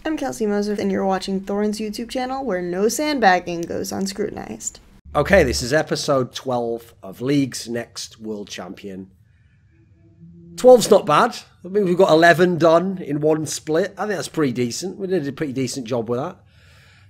I'm Kelsey Moser, and you're watching Thorin's YouTube channel, where no sandbagging goes unscrutinized. Okay, this is episode 12 of League's Next World Champion. 12's not bad. I mean, we've got 11 done in one split. I think that's pretty decent. We did a pretty decent job with that.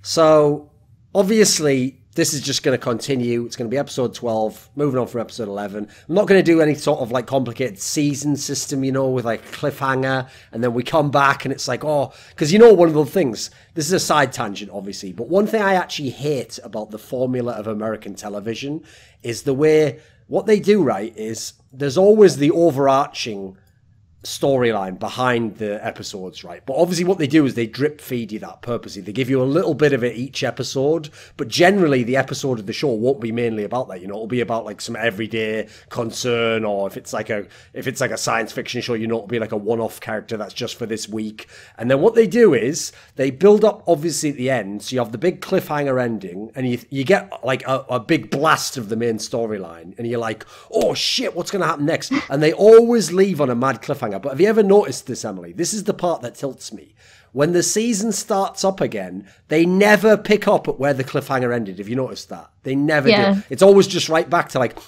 So, obviously, this is just going to continue. It's going to be episode 12, moving on from episode 11. I'm not going to do any sort of like complicated season system, you know, with like cliffhanger, and then we come back and it's like, oh, because you know, one of the things, this is a side tangent, obviously, but one thing I actually hate about the formula of American television is the way, what they do, right, is there's always the overarching storyline behind the episodes, right? But obviously what they do is they drip feed you that purposely. They give you a little bit of it each episode, but generally the episode of the show won't be mainly about that, you know. It'll be about like some everyday concern, or if it's like a science fiction show, you know, it'll be like a one-off character that's just for this week. And then what they do is they build up obviously at the end, so you have the big cliffhanger ending, and you get like a big blast of the main storyline, and you're like, oh shit, what's going to happen next? And they always leave on a mad cliffhanger. But have you ever noticed this, Emily? This is the part that tilts me. When the season starts up again, they never pick up at where the cliffhanger ended. Have you noticed that? They never do. It's always just right back to like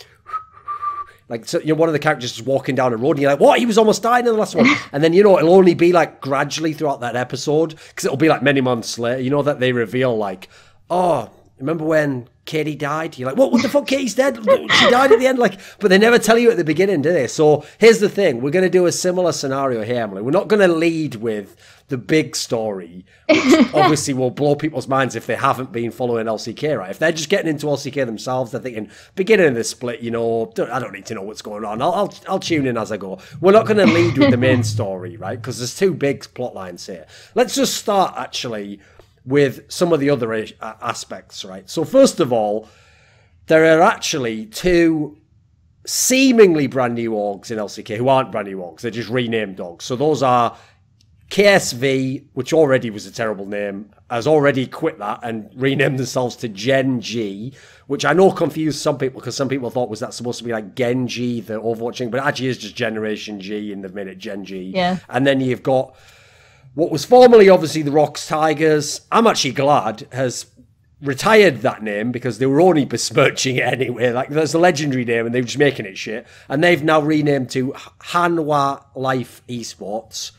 so, you know, one of the characters is walking down a road and you're like, what? He was almost dying in the last one. And then, you know, it'll only be like gradually throughout that episode, because it'll be like many months later, you know, that they reveal like, oh, remember when Katie died? You're like, what the fuck, Katie's dead? She died at the end? Like, but they never tell you at the beginning, do they? So here's the thing. We're going to do a similar scenario here, Emily. We're not going to lead with the big story, which obviously will blow people's minds if they haven't been following LCK, right? If they're just getting into LCK themselves, they're thinking, beginning of this split, you know, I don't need to know what's going on. I'll tune in as I go. We're not going to lead with the main story, right? Because there's two big plot lines here. Let's just start, actually, with some of the other aspects, right? So first of all, there are actually two seemingly brand new orgs in LCK who aren't brand new orgs. They're just renamed orgs. So those are KSV, which already was a terrible name, has already quit that and renamed themselves to Gen.G, which I know confused some people, because some people thought, was that supposed to be like Gen.G, the Overwatch thing, but it actually is just Generation G, and they've made it Gen.G. Yeah. And then you've got what was formerly obviously the Rocks Tigers, I'm actually glad, has retired that name, because they were only besmirching it anyway. Like, there's a legendary name and they were just making it shit. And they've now renamed to Hanwha Life Esports.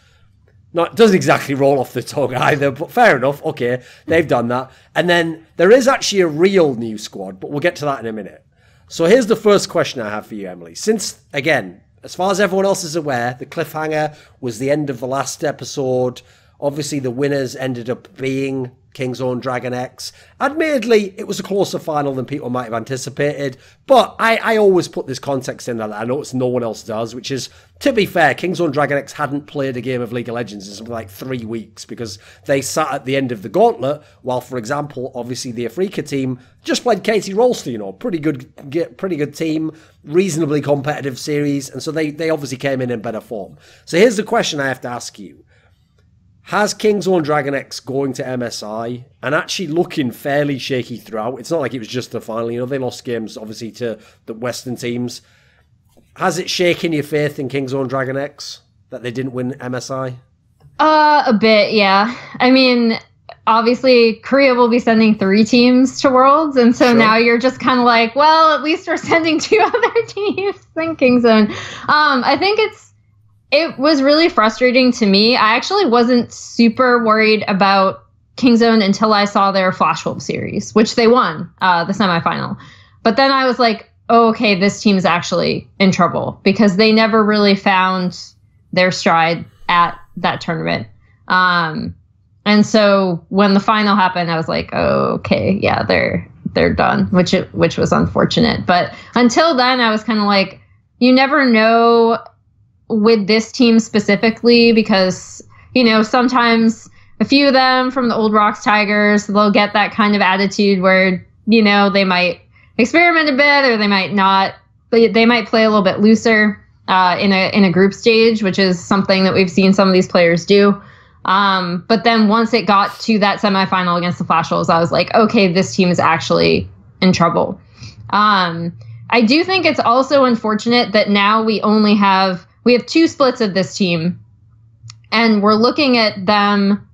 No, it doesn't exactly roll off the tongue either, but fair enough. Okay, they've done that. And then there is actually a real new squad, but we'll get to that in a minute. So here's the first question I have for you, Emily. Since, again, as far as everyone else is aware, the cliffhanger was the end of the last episode. Obviously, the winners ended up being King's Own Dragon X. Admittedly, it was a closer final than people might have anticipated, but I always put this context in that I notice no one else does, which is, to be fair, King's Own Dragon X hadn't played a game of League of Legends in something like 3 weeks, because they sat at the end of the gauntlet, while, for example, obviously the Afrika team just played Katie Rolster, you know, pretty good team, reasonably competitive series, and so they obviously came in better form. So here's the question I have to ask you. Has King's Own Dragon X going to MSI and actually looking fairly shaky throughout? It's not like it was just the final. You know, they lost games, obviously, to the Western teams. Has it shaken your faith in King's Own Dragon X that they didn't win MSI? A bit, yeah. I mean, obviously, Korea will be sending 3 teams to Worlds, and so now you're just kind of like, well, at least we're sending 2 other teams than King's Own. I think it was really frustrating to me. I actually wasn't super worried about King's Own until I saw their Flash Wolf series, which they won the semifinal. But then I was like, oh, okay, this team's actually in trouble, because they never really found their stride at that tournament. And so when the final happened, I was like, oh, okay, yeah, they're done, which was unfortunate. But until then, I was kind of like, you never know with this team specifically, because, you know, sometimes a few of them from the old Rocks Tigers, they'll get that kind of attitude where, you know, they might experiment a bit, or they might not, but they might play a little bit looser in a group stage, which is something that we've seen some of these players do. But then once it got to that semifinal against the Flash Wolves, I was like, okay, this team is actually in trouble. I do think it's also unfortunate that now we have 2 splits of this team, and we're looking at them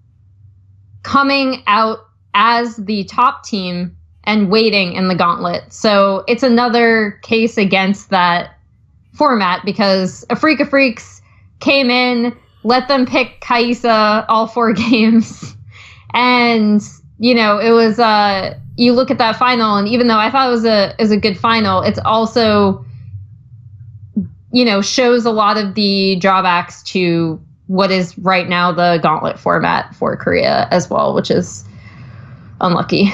coming out as the top team and waiting in the gauntlet. So it's another case against that format because A Freak of Freaks came in, let them pick Kaisa all 4 games. And, you know, it was, you look at that final, and even though I thought it was a good final, it's also, you know, shows a lot of the drawbacks to what is right now the gauntlet format for Korea as well, which is unlucky.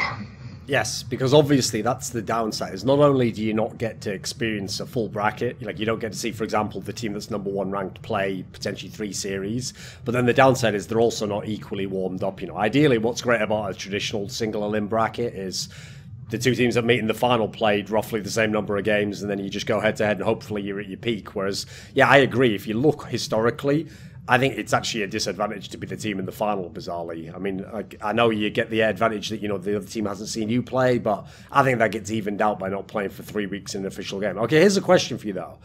Yes, because obviously that's the downside. Is not only do you not get to experience a full bracket, like you don't get to see, for example, the team that's #1 ranked play potentially 3 series, but then the downside is they're also not equally warmed up. You know, ideally, what's great about a traditional single elim bracket is the 2 teams that meet in the final played roughly the same number of games, and then you just go head to head, and hopefully you're at your peak. Whereas, yeah, I agree. If you look historically, I think it's actually a disadvantage to be the team in the final, bizarrely. I mean, I know you get the advantage that, you know, the other team hasn't seen you play, but I think that gets evened out by not playing for 3 weeks in an official game. Okay, here's a question for you, though.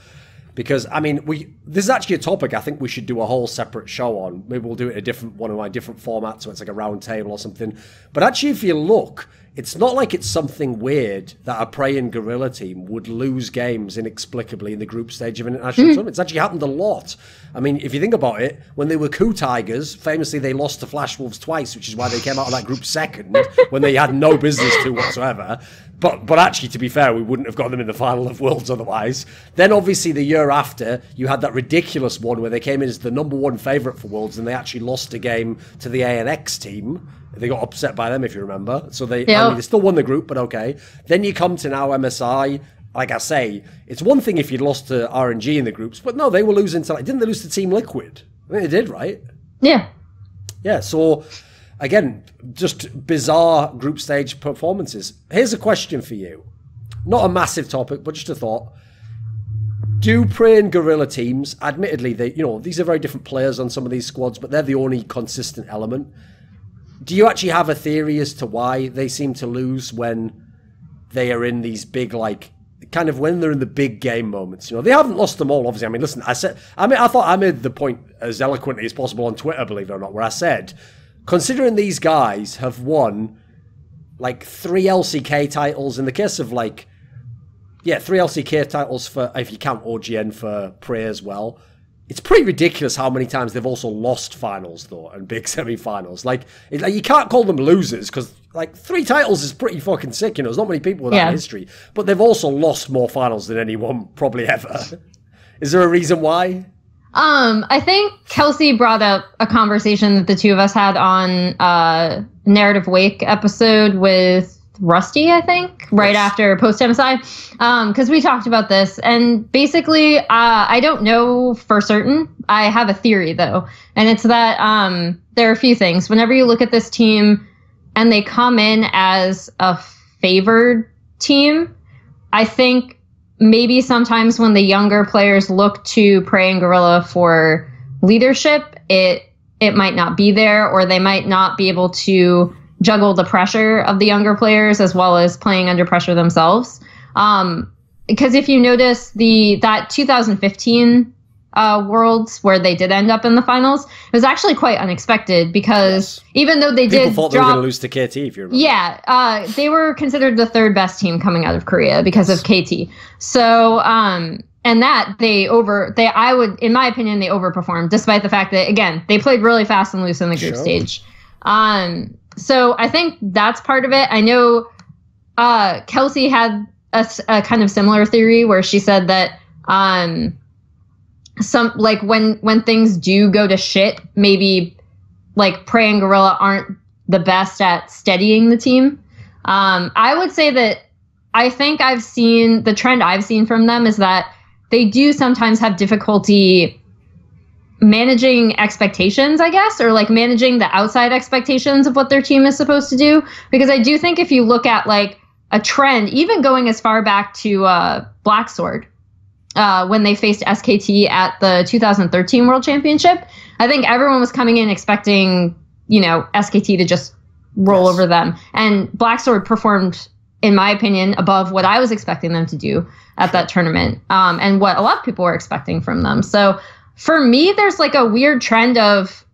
Because, I mean, this is actually a topic I think we should do a whole separate show on. Maybe we'll do it in one of my different formats, so it's like a round table or something. But actually, if you look, it's not like it's something weird that a praying gorilla team would lose games inexplicably in the group stage of an international tournament. It's actually happened a lot. I mean, if you think about it, when they were Coup Tigers, famously they lost to Flash Wolves twice, which is why they came out of that group second when they had no business to whatsoever. But actually, to be fair, we wouldn't have got them in the final of Worlds otherwise. Then, obviously, the year after, you had that ridiculous one where they came in as the #1 favourite for Worlds, and they actually lost a game to the ANX team. They got upset by them, if you remember. So I mean, they still won the group, but okay. Then you come to now MSI. Like I say, it's one thing if you'd lost to RNG in the groups, but no, they were losing to, didn't they lose to Team Liquid? I think they did, right? Yeah. Yeah, so again, just bizarre group stage performances. Here's a question for you. Not a massive topic, but just a thought. Do Prey and Gorilla teams, admittedly, these are very different players on some of these squads, but they're the only consistent element. Do you actually have a theory as to why they seem to lose when they are in these big, kind of when they're in the big game moments? You know, they haven't lost them all, obviously. I mean, listen, I thought I made the point as eloquently as possible on Twitter, believe it or not, where I said, considering these guys have won 3 LCK titles, in the case of 3 LCK titles for, if you count OGN for Prey as well, it's pretty ridiculous how many times they've also lost finals, though, and big semi-finals. You can't call them losers, because 3 titles is pretty fucking sick, you know. There's not many people with that history. But they've also lost more finals than anyone probably ever. Is there a reason why? I think Kelsey brought up a conversation that the two of us had on Narrative Wake episode with Rusty, I think, right after post MSI, because we talked about this, and basically, I don't know for certain. I have a theory though, and it's that there are a few things. Whenever you look at this team, and they come in as a favored team, I think maybe sometimes when the younger players look to Prey and Gorilla for leadership, it might not be there, or they might not be able to juggle the pressure of the younger players as well as playing under pressure themselves. Because if you notice that 2015 Worlds where they did end up in the finals, it was actually quite unexpected, because even though people thought they were going to lose to KT, if you remember. Yeah, they were considered the 3rd best team coming out of Korea because of KT. So, and that I would, in my opinion, they overperformed, despite the fact that, again, they played really fast and loose in the group stage. So I think that's part of it. I know Kelsey had a kind of similar theory where she said that when things do go to shit, maybe Prey and Gorilla aren't the best at steadying the team. I would say that I think the trend I've seen from them is that they do sometimes have difficulty managing expectations, I guess, or managing the outside expectations of what their team is supposed to do. Because I do think if you look at a trend, even going as far back to Black Sword, when they faced SKT at the 2013 World Championship, I think everyone was coming in expecting, SKT to just roll over them. And Black Sword performed, in my opinion, above what I was expecting them to do at that tournament, and what a lot of people were expecting from them. So for me, there's a weird trend of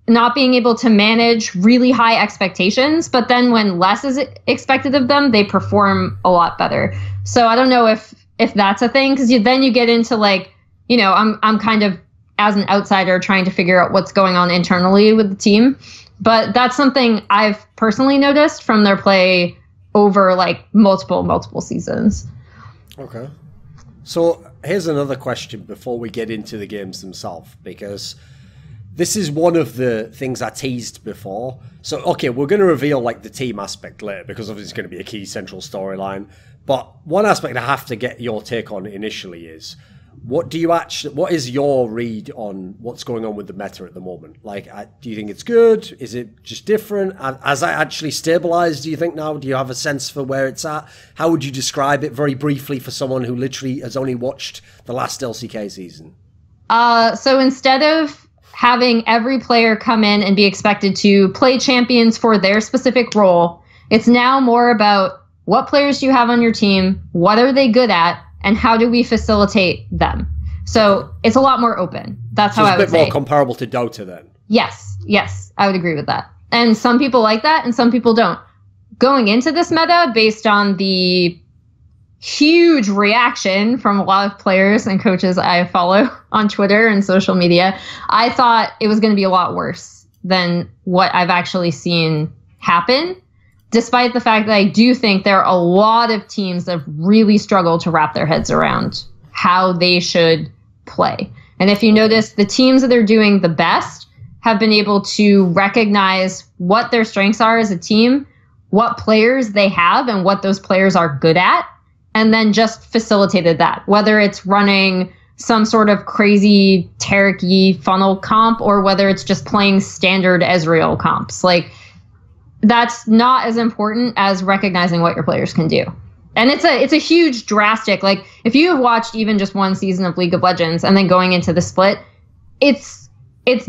not being able to manage really high expectations, but then when less is expected of them, they perform a lot better. So I don't know if that's a thing, because then you get into like, you know, I'm kind of, as an outsider, trying to figure out what's going on internally with the team. But that's something I've personally noticed from their play over like multiple seasons. Okay. So here's another question before we get into the games themselves, because this is one of the things I teased before. So, okay, we're going to reveal like the team aspect later, because obviously it's going to be a key central storyline. But one aspect I have to get your take on initially is, what is your read on what's going on with the meta at the moment? Like, do you think it's good? Is it just different? Has it actually stabilized, do you think, now? Do you have a sense for where it's at? How would you describe it very briefly for someone who literally has only watched the last LCK season? So instead of having every player come in and be expected to play champions for their specific role, it's now more about what players do you have on your team, what are they good at, and how do we facilitate them? So it's a lot more open. That's how I would say. It's a bit more comparable to Dota then. Yes, I would agree with that. And some people like that and some people don't. Going into this meta, based on the huge reaction from a lot of players and coaches I follow on Twitter and social media, I thought it was going to be a lot worse than what I've actually seen happen, despite the fact that I do think there are a lot of teams that really struggle to wrap their heads around how they should play. And if you notice, the teams that are doing the best have been able to recognize what their strengths are as a team, what players they have and what those players are good at, and then just facilitated that, whether it's running some sort of crazy Tariq funnel comp or whether it's just playing standard Ezreal comps. Like, that's not as important as recognizing what your players can do. And it's a huge drastic, like, if you have watched even just one season of League of Legends and then going into the split, it's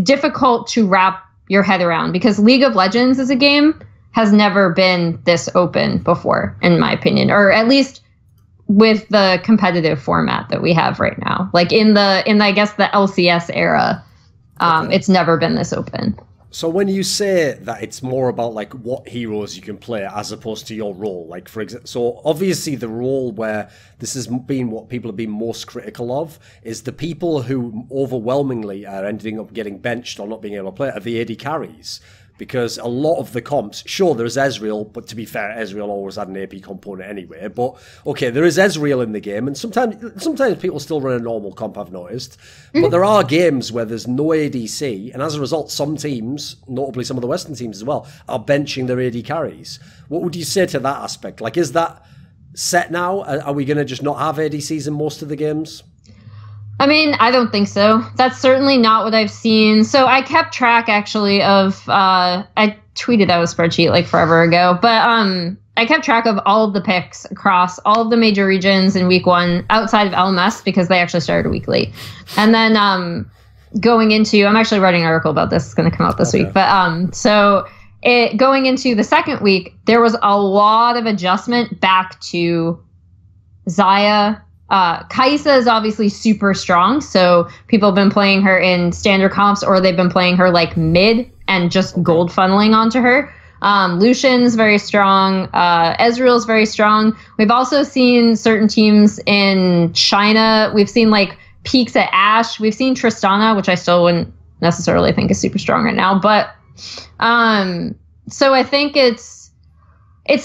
difficult to wrap your head around, because League of Legends as a game has never been this open before, in my opinion, or at least with the competitive format that we have right now. Like in I guess the LCS era, it's never been this open. So when you say that it's more about like what heroes you can play as opposed to your role, like for example, so obviously the role where this has been what people have been most critical of is the people who overwhelmingly are ending up getting benched or not being able to play are the AD carries. Because a lot of the comps, sure, there's Ezreal, but to be fair, Ezreal always had an AP component anyway. But, okay, there is Ezreal in the game, and sometimes people still run a normal comp, I've noticed. But there are games where there's no ADC, and as a result, some teams, notably some of the Western teams as well, are benching their AD carries. What would you say to that aspect? Like, is that set now? Are we going to just not have ADCs in most of the games? I mean, I don't think so. That's certainly not what I've seen. So I kept track, actually, of, I tweeted out a spreadsheet like forever ago, but I kept track of all of the picks across all of the major regions in week 1 outside of LMS, because they actually started weekly. And then going into, I'm actually writing an article about this. It's going to come out this week. But going into the second week, there was a lot of adjustment back to Xayah. Kai'Sa is obviously super strong, so people have been playing her in standard comps, or they've been playing her like mid and just gold funneling onto her. Lucian's very strong. Ezreal's very strong. We've also seen certain teams in China. We've seen like peaks at Ashe. We've seen Tristana, which I still wouldn't necessarily think is super strong right now. But so I think it's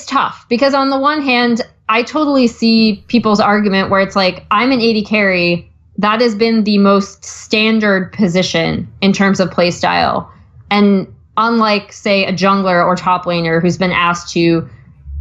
tough, because on the one hand, I totally see people's argument where it's like, I'm an AD carry. That has been the most standard position in terms of playstyle. And unlike, say, a jungler or top laner who's been asked to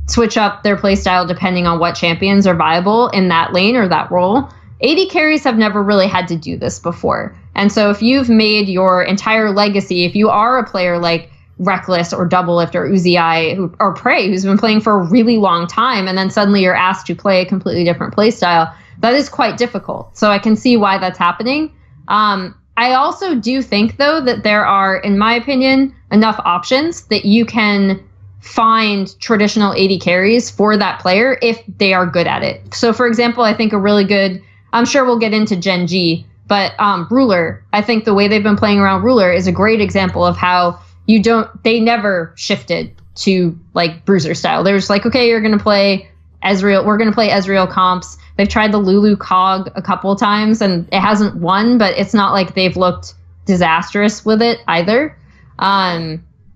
switch up their playstyle depending on what champions are viable in that lane or that role, AD carries have never really had to do this before. And so if you've made your entire legacy, if you are a player like Reckless or Doublelift or Uzi or Prey, who's been playing for a really long time, and then suddenly you're asked to play a completely different play style, that is quite difficult. So I can see why that's happening. I also do think, though, that there are, in my opinion, enough options that you can find traditional AD carries for that player if they are good at it. So, for example, I think a really good, I'm sure we'll get into Gen.G, But Ruler, I think the way they've been playing around Ruler is a great example of how they never shifted to like Bruiser style. They're just like, okay, you're going to play Ezreal. We're going to play Ezreal comps. They've tried the Lulu Cog a couple of times and it hasn't won, but it's not like they've looked disastrous with it either.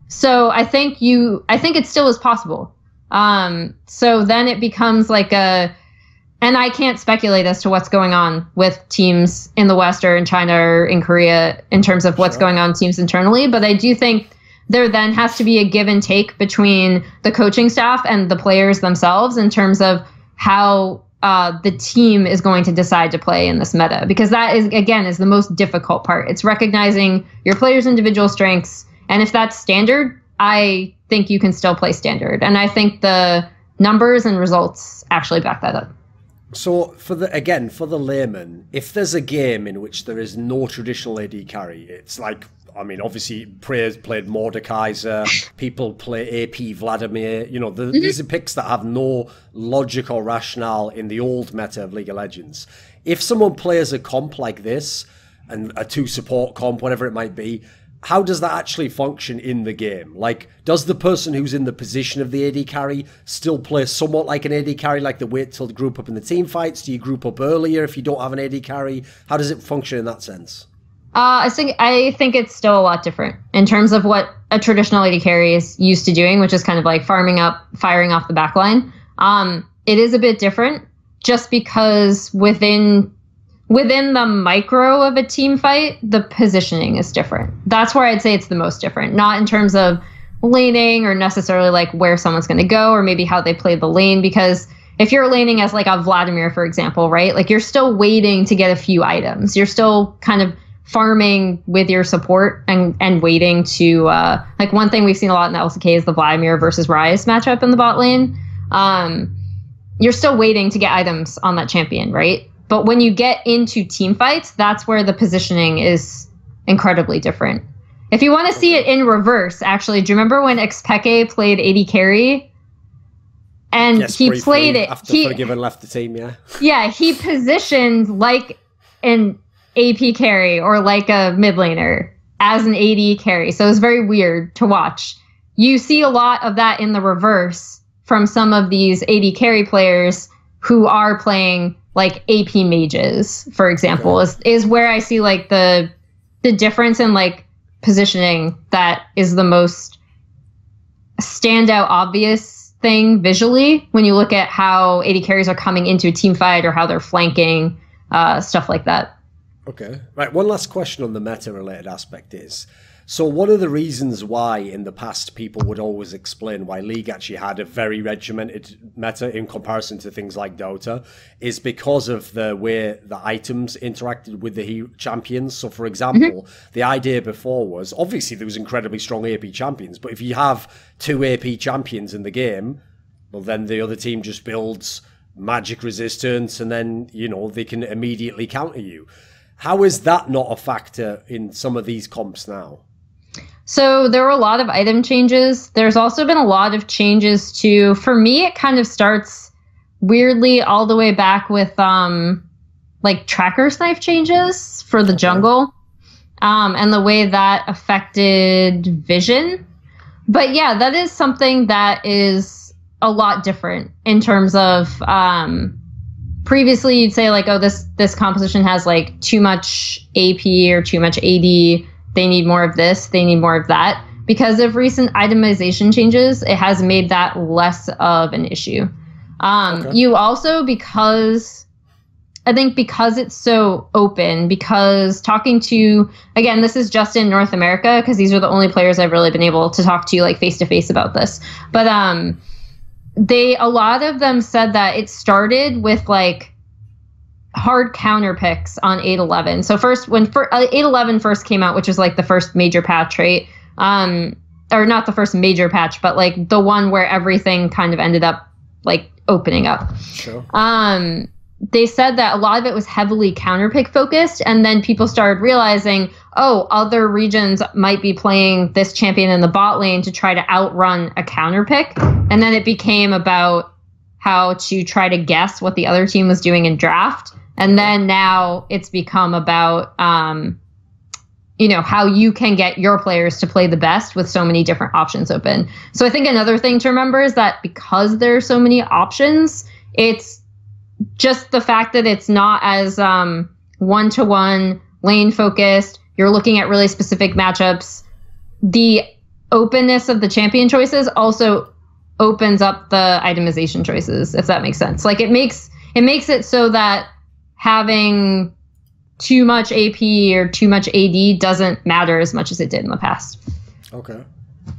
So I think it still is possible. So then it becomes like and I can't speculate as to what's going on with teams in the West or in China or in Korea in terms of what's going on with teams internally. But I do think there then has to be a give and take between the coaching staff and the players themselves in terms of how the team is going to decide to play in this meta. Because that is the most difficult part. It's recognizing your players' individual strengths. And if that's standard, I think you can still play standard. And I think the numbers and results actually back that up. So for the layman, if there's a game in which there is no traditional AD carry, it's like, I mean, obviously players played Mordekaiser, people play AP Vladimir, you know, these are picks that have no logic or rationale in the old meta of League of Legends. If someone plays a comp like this, and a 2 support comp, whatever it might be, how does that actually function in the game? Like, does the person who's in the position of the AD carry still play somewhat like an AD carry, like they wait till the group up in the team fights? Do you group up earlier if you don't have an AD carry? How does it function in that sense? I think it's still a lot different in terms of what a traditional AD carry is used to doing, which is kind of like farming up, firing off the backline. It is a bit different just because within the micro of a team fight, the positioning is different. That's where I'd say it's the most different. Not in terms of laning or necessarily like where someone's going to go or maybe how they play the lane. Because if you're laning as like a Vladimir, for example, right? Like you're still waiting to get a few items. You're still kind of farming with your support and waiting to, like one thing we've seen a lot in the LCK is the Vladimir versus Ryze matchup in the bot lane. You're still waiting to get items on that champion, right? But when you get into team fights, that's where the positioning is incredibly different. If you want to see it in reverse, actually, do you remember when Xpeke played AD carry? And yes, he played it. After Forgiven left the team, yeah. Yeah, he positioned like an AP carry or like a mid laner as an AD carry. So it was very weird to watch. You see a lot of that in the reverse from some of these AD carry players who are playing like AP mages, for example, is where I see like the difference in like positioning that is the most standout obvious thing visually when you look at how AD carries are coming into a team fight or how they're flanking, stuff like that. Okay. Right. One last question on the meta related aspect is, so one of the reasons why in the past people would always explain why League actually had a very regimented meta in comparison to things like Dota is because of the way the items interacted with the champions. So for example, the idea before was obviously there was incredibly strong AP champions, but if you have 2 AP champions in the game, well then the other team just builds magic resistance and then, you know, they can immediately counter you. How is that not a factor in some of these comps now? So there were a lot of item changes. There's also been a lot of changes to, for me, it kind of starts weirdly all the way back with like tracker snipe changes for the jungle and the way that affected vision. But yeah, that is something that is a lot different in terms of previously you'd say like, oh, this composition has like too much AP or too much AD. They need more of this, they need more of that. Because of recent itemization changes, it has made that less of an issue. You also, because it's so open, because talking to, again, this is just in North America, because these are the only players I've really been able to talk to like face to face about this. But a lot of them said that it started with like hard counter picks on 8.11. So first, when 8.11 first came out, which was like the first major patch, right? Or not the first major patch, but like the one where everything kind of ended up like opening up. Sure. They said that a lot of it was heavily counter pick focused, and then people started realizing, oh, other regions might be playing this champion in the bot lane to try to outrun a counter pick, and then it became about how to try to guess what the other team was doing in draft. And then now it's become about, you know, how you can get your players to play the best with so many different options open. So I think another thing to remember is that because there are so many options, it's just the fact that it's not as one-to-one, lane-focused. You're looking at really specific matchups. The openness of the champion choices also opens up the itemization choices, if that makes sense. Like, it makes it so that having too much AP or too much AD doesn't matter as much as it did in the past. Okay.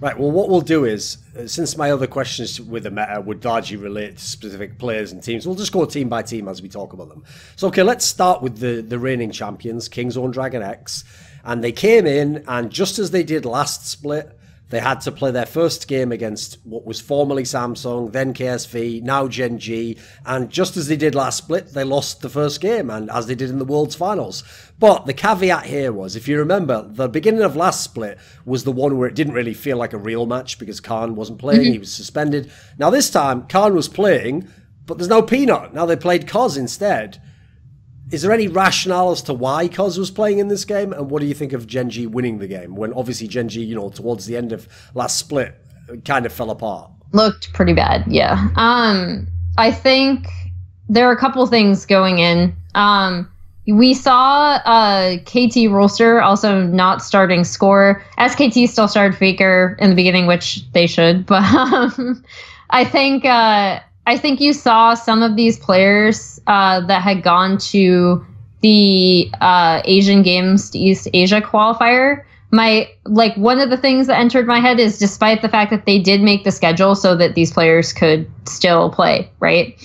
Right, well, what we'll do is, since my other questions with the meta would largely relate to specific players and teams, we'll just go team by team as we talk about them. So, okay, let's start with the reigning champions, Kingzone Dragon X. And they came in, and just as they did last split, they had to play their first game against what was formerly Samsung, then KSV, now Gen.G. And just as they did last split, they lost the first game, and as they did in the World's Finals. But the caveat here was, if you remember, the beginning of last split was the one where it didn't really feel like a real match because Khan wasn't playing, he was suspended. Now this time, Khan was playing, but there's no Peanut. Now they played Koz instead. Is there any rationale as to why Koz was playing in this game? And what do you think of Gen.G winning the game? When obviously Gen.G, you know, towards the end of last split, kind of fell apart. Looked pretty bad, yeah. I think there are a couple things going in. We saw KT Rolster also not starting score. SKT still started Faker in the beginning, which they should. But I think you saw some of these players that had gone to the Asian Games to East Asia qualifier. One of the things that entered my head is, despite the fact that they did make the schedule so that these players could still play, right?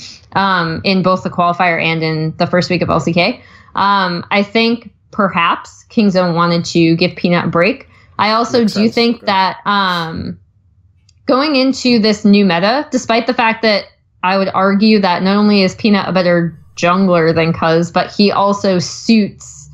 In both the qualifier and in the first week of LCK. I think perhaps Kingzone wanted to give Peanut a break. I also do think that going into this new meta, despite the fact that I would argue that not only is Peanut a better jungler than Cuz, but he also suits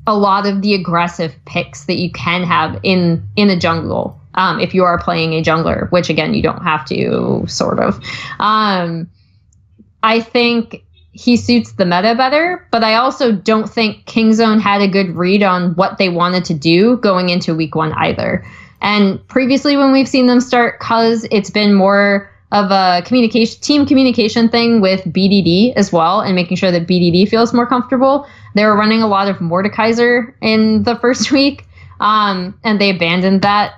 a lot of the aggressive picks that you can have in a jungle if you are playing a jungler, which again, you don't have to, sort of. I think he suits the meta better, but I also don't think Kingzone had a good read on what they wanted to do going into week one either. And previously when we've seen them start Cuz, it's been more of a team communication thing with BDD as well, and making sure that BDD feels more comfortable. They were running a lot of Mordekaiser in the first week, and they abandoned that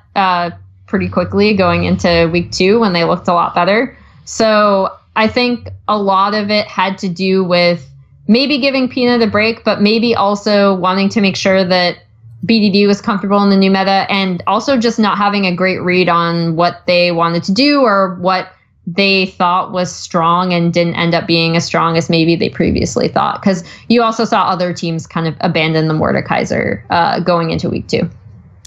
pretty quickly going into week 2 when they looked a lot better. So I think a lot of it had to do with maybe giving Peanut a break, but maybe also wanting to make sure that BDD was comfortable in the new meta, and also just not having a great read on what they wanted to do or what they thought was strong and didn't end up being as strong as maybe they previously thought. Because you also saw other teams kind of abandon the Mordekaiser going into week 2.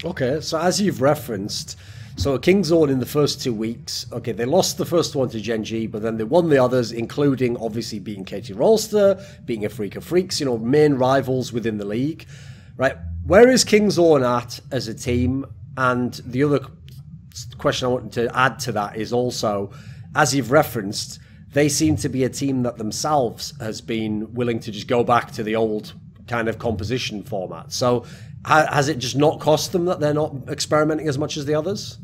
Okay, so as you've referenced, so Kingzone in the first 2 weeks, okay, they lost the first one to Gen.G, but then they won the others, including obviously beating KT Rolster, beating a Freak of Freaks, you know, main rivals within the league, right? Where is Kingzone at as a team? And the other question I wanted to add to that is also, as you've referenced, they seem to be a team that themselves has been willing to just go back to the old kind of composition format. So has it just not cost them that they're not experimenting as much as the others?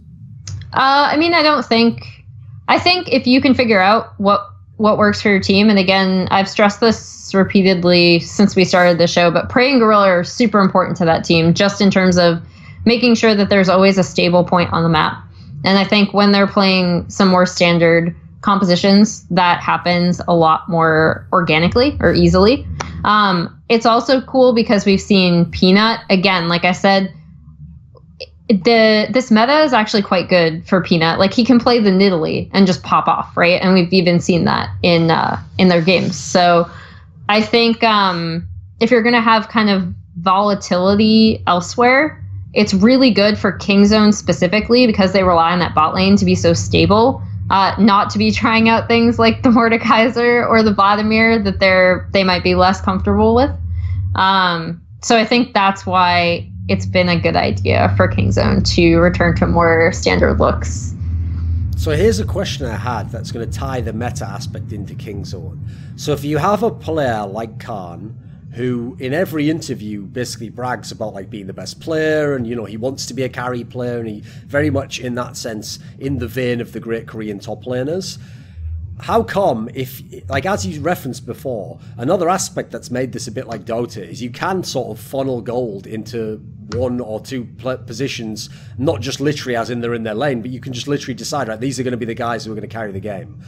I mean, I think if you can figure out what works for your team, and again, I've stressed this repeatedly since we started the show, but Prey and Gorilla are super important to that team, just in terms of making sure that there's always a stable point on the map. And I think when they're playing some more standard compositions, that happens a lot more organically or easily. It's also cool because we've seen Peanut, again, like I said, this meta is actually quite good for Peanut. Like, he can play the Nidalee and just pop off, right? And we've even seen that in their games. So I think if you're going to have kind of volatility elsewhere, it's really good for Kingzone specifically because they rely on that bot lane to be so stable, not to be trying out things like the Mordekaiser or the Vladimir that they might be less comfortable with. So I think that's why it's been a good idea for Kingzone to return to more standard looks. So here's a question I had that's going to tie the meta aspect into Kingzone. So if you have a player like Khan, who in every interview basically brags about like being the best player, and you know he wants to be a carry player, and he very much in that sense in the vein of the great Korean top laners. How come, if, like as you referenced before, another aspect that's made this a bit like Dota is you can sort of funnel gold into one or two positions, not just literally as in they're in their lane, but you can just literally decide, right, these are going to be the guys who are going to carry the game.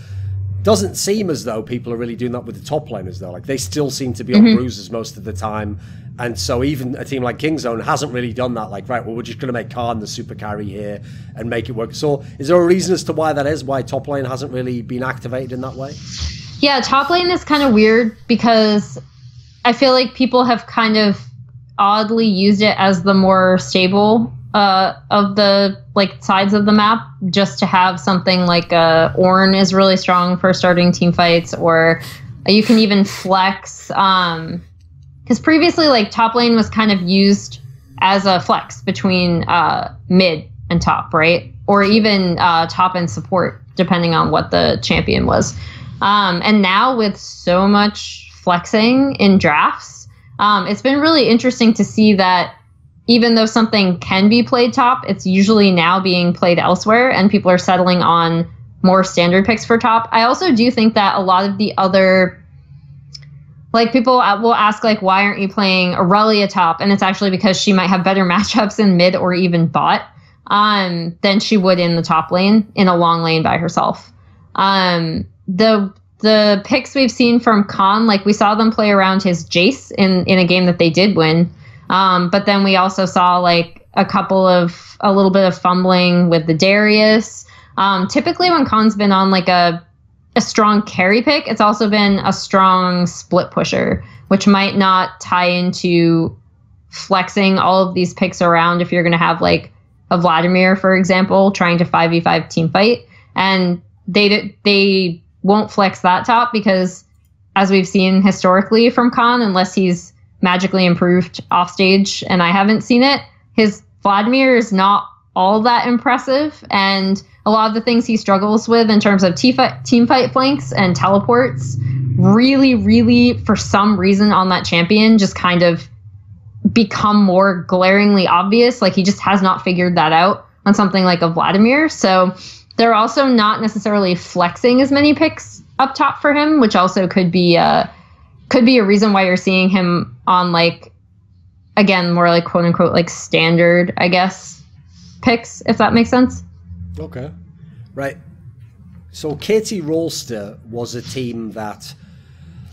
Doesn't seem as though people are really doing that with the top laners though. Like they still seem to be on bruises most of the time. And so even a team like Kingzone hasn't really done that. Like, right, well, we're just going to make Khan the super carry here and make it work. So is there a reason as to why that is? Why top lane hasn't really been activated in that way? Yeah, top lane is kind of weird because I feel like people have kind of oddly used it as the more stable of the like sides of the map, just to have something like Ornn is really strong for starting team fights, or you can even flex. Because previously, like top lane was kind of used as a flex between mid and top, right? Or even top and support, depending on what the champion was. And now with so much flexing in drafts, it's been really interesting to see that even though something can be played top, it's usually now being played elsewhere, and people are settling on more standard picks for top. I also do think that a lot of the other, like people will ask like, why aren't you playing Aurelia top? And it's actually because she might have better matchups in mid or even bot than she would in the top lane, in a long lane by herself. The picks we've seen from Khan, like we saw them play around his Jace in a game that they did win. But then we also saw like a little bit of fumbling with the Darius. Typically when Khan's been on like a strong carry pick, it's also been a strong split pusher, which might not tie into flexing all of these picks around if you're going to have like a Vladimir, for example, trying to 5v5 team fight. And they won't flex that top because, as we've seen historically from Khan, unless he's magically improved off stage, and I haven't seen it, his Vladimir is not all that impressive, and a lot of the things he struggles with in terms of team fight flanks and teleports really, for some reason on that champion, just kind of become more glaringly obvious. Like he just has not figured that out on something like a Vladimir. So they're also not necessarily flexing as many picks up top for him, which also could be a reason why you're seeing him on, like, again, more like quote unquote like standard, I guess, picks, if that makes sense. Okay. Right. So KT Rolster was a team that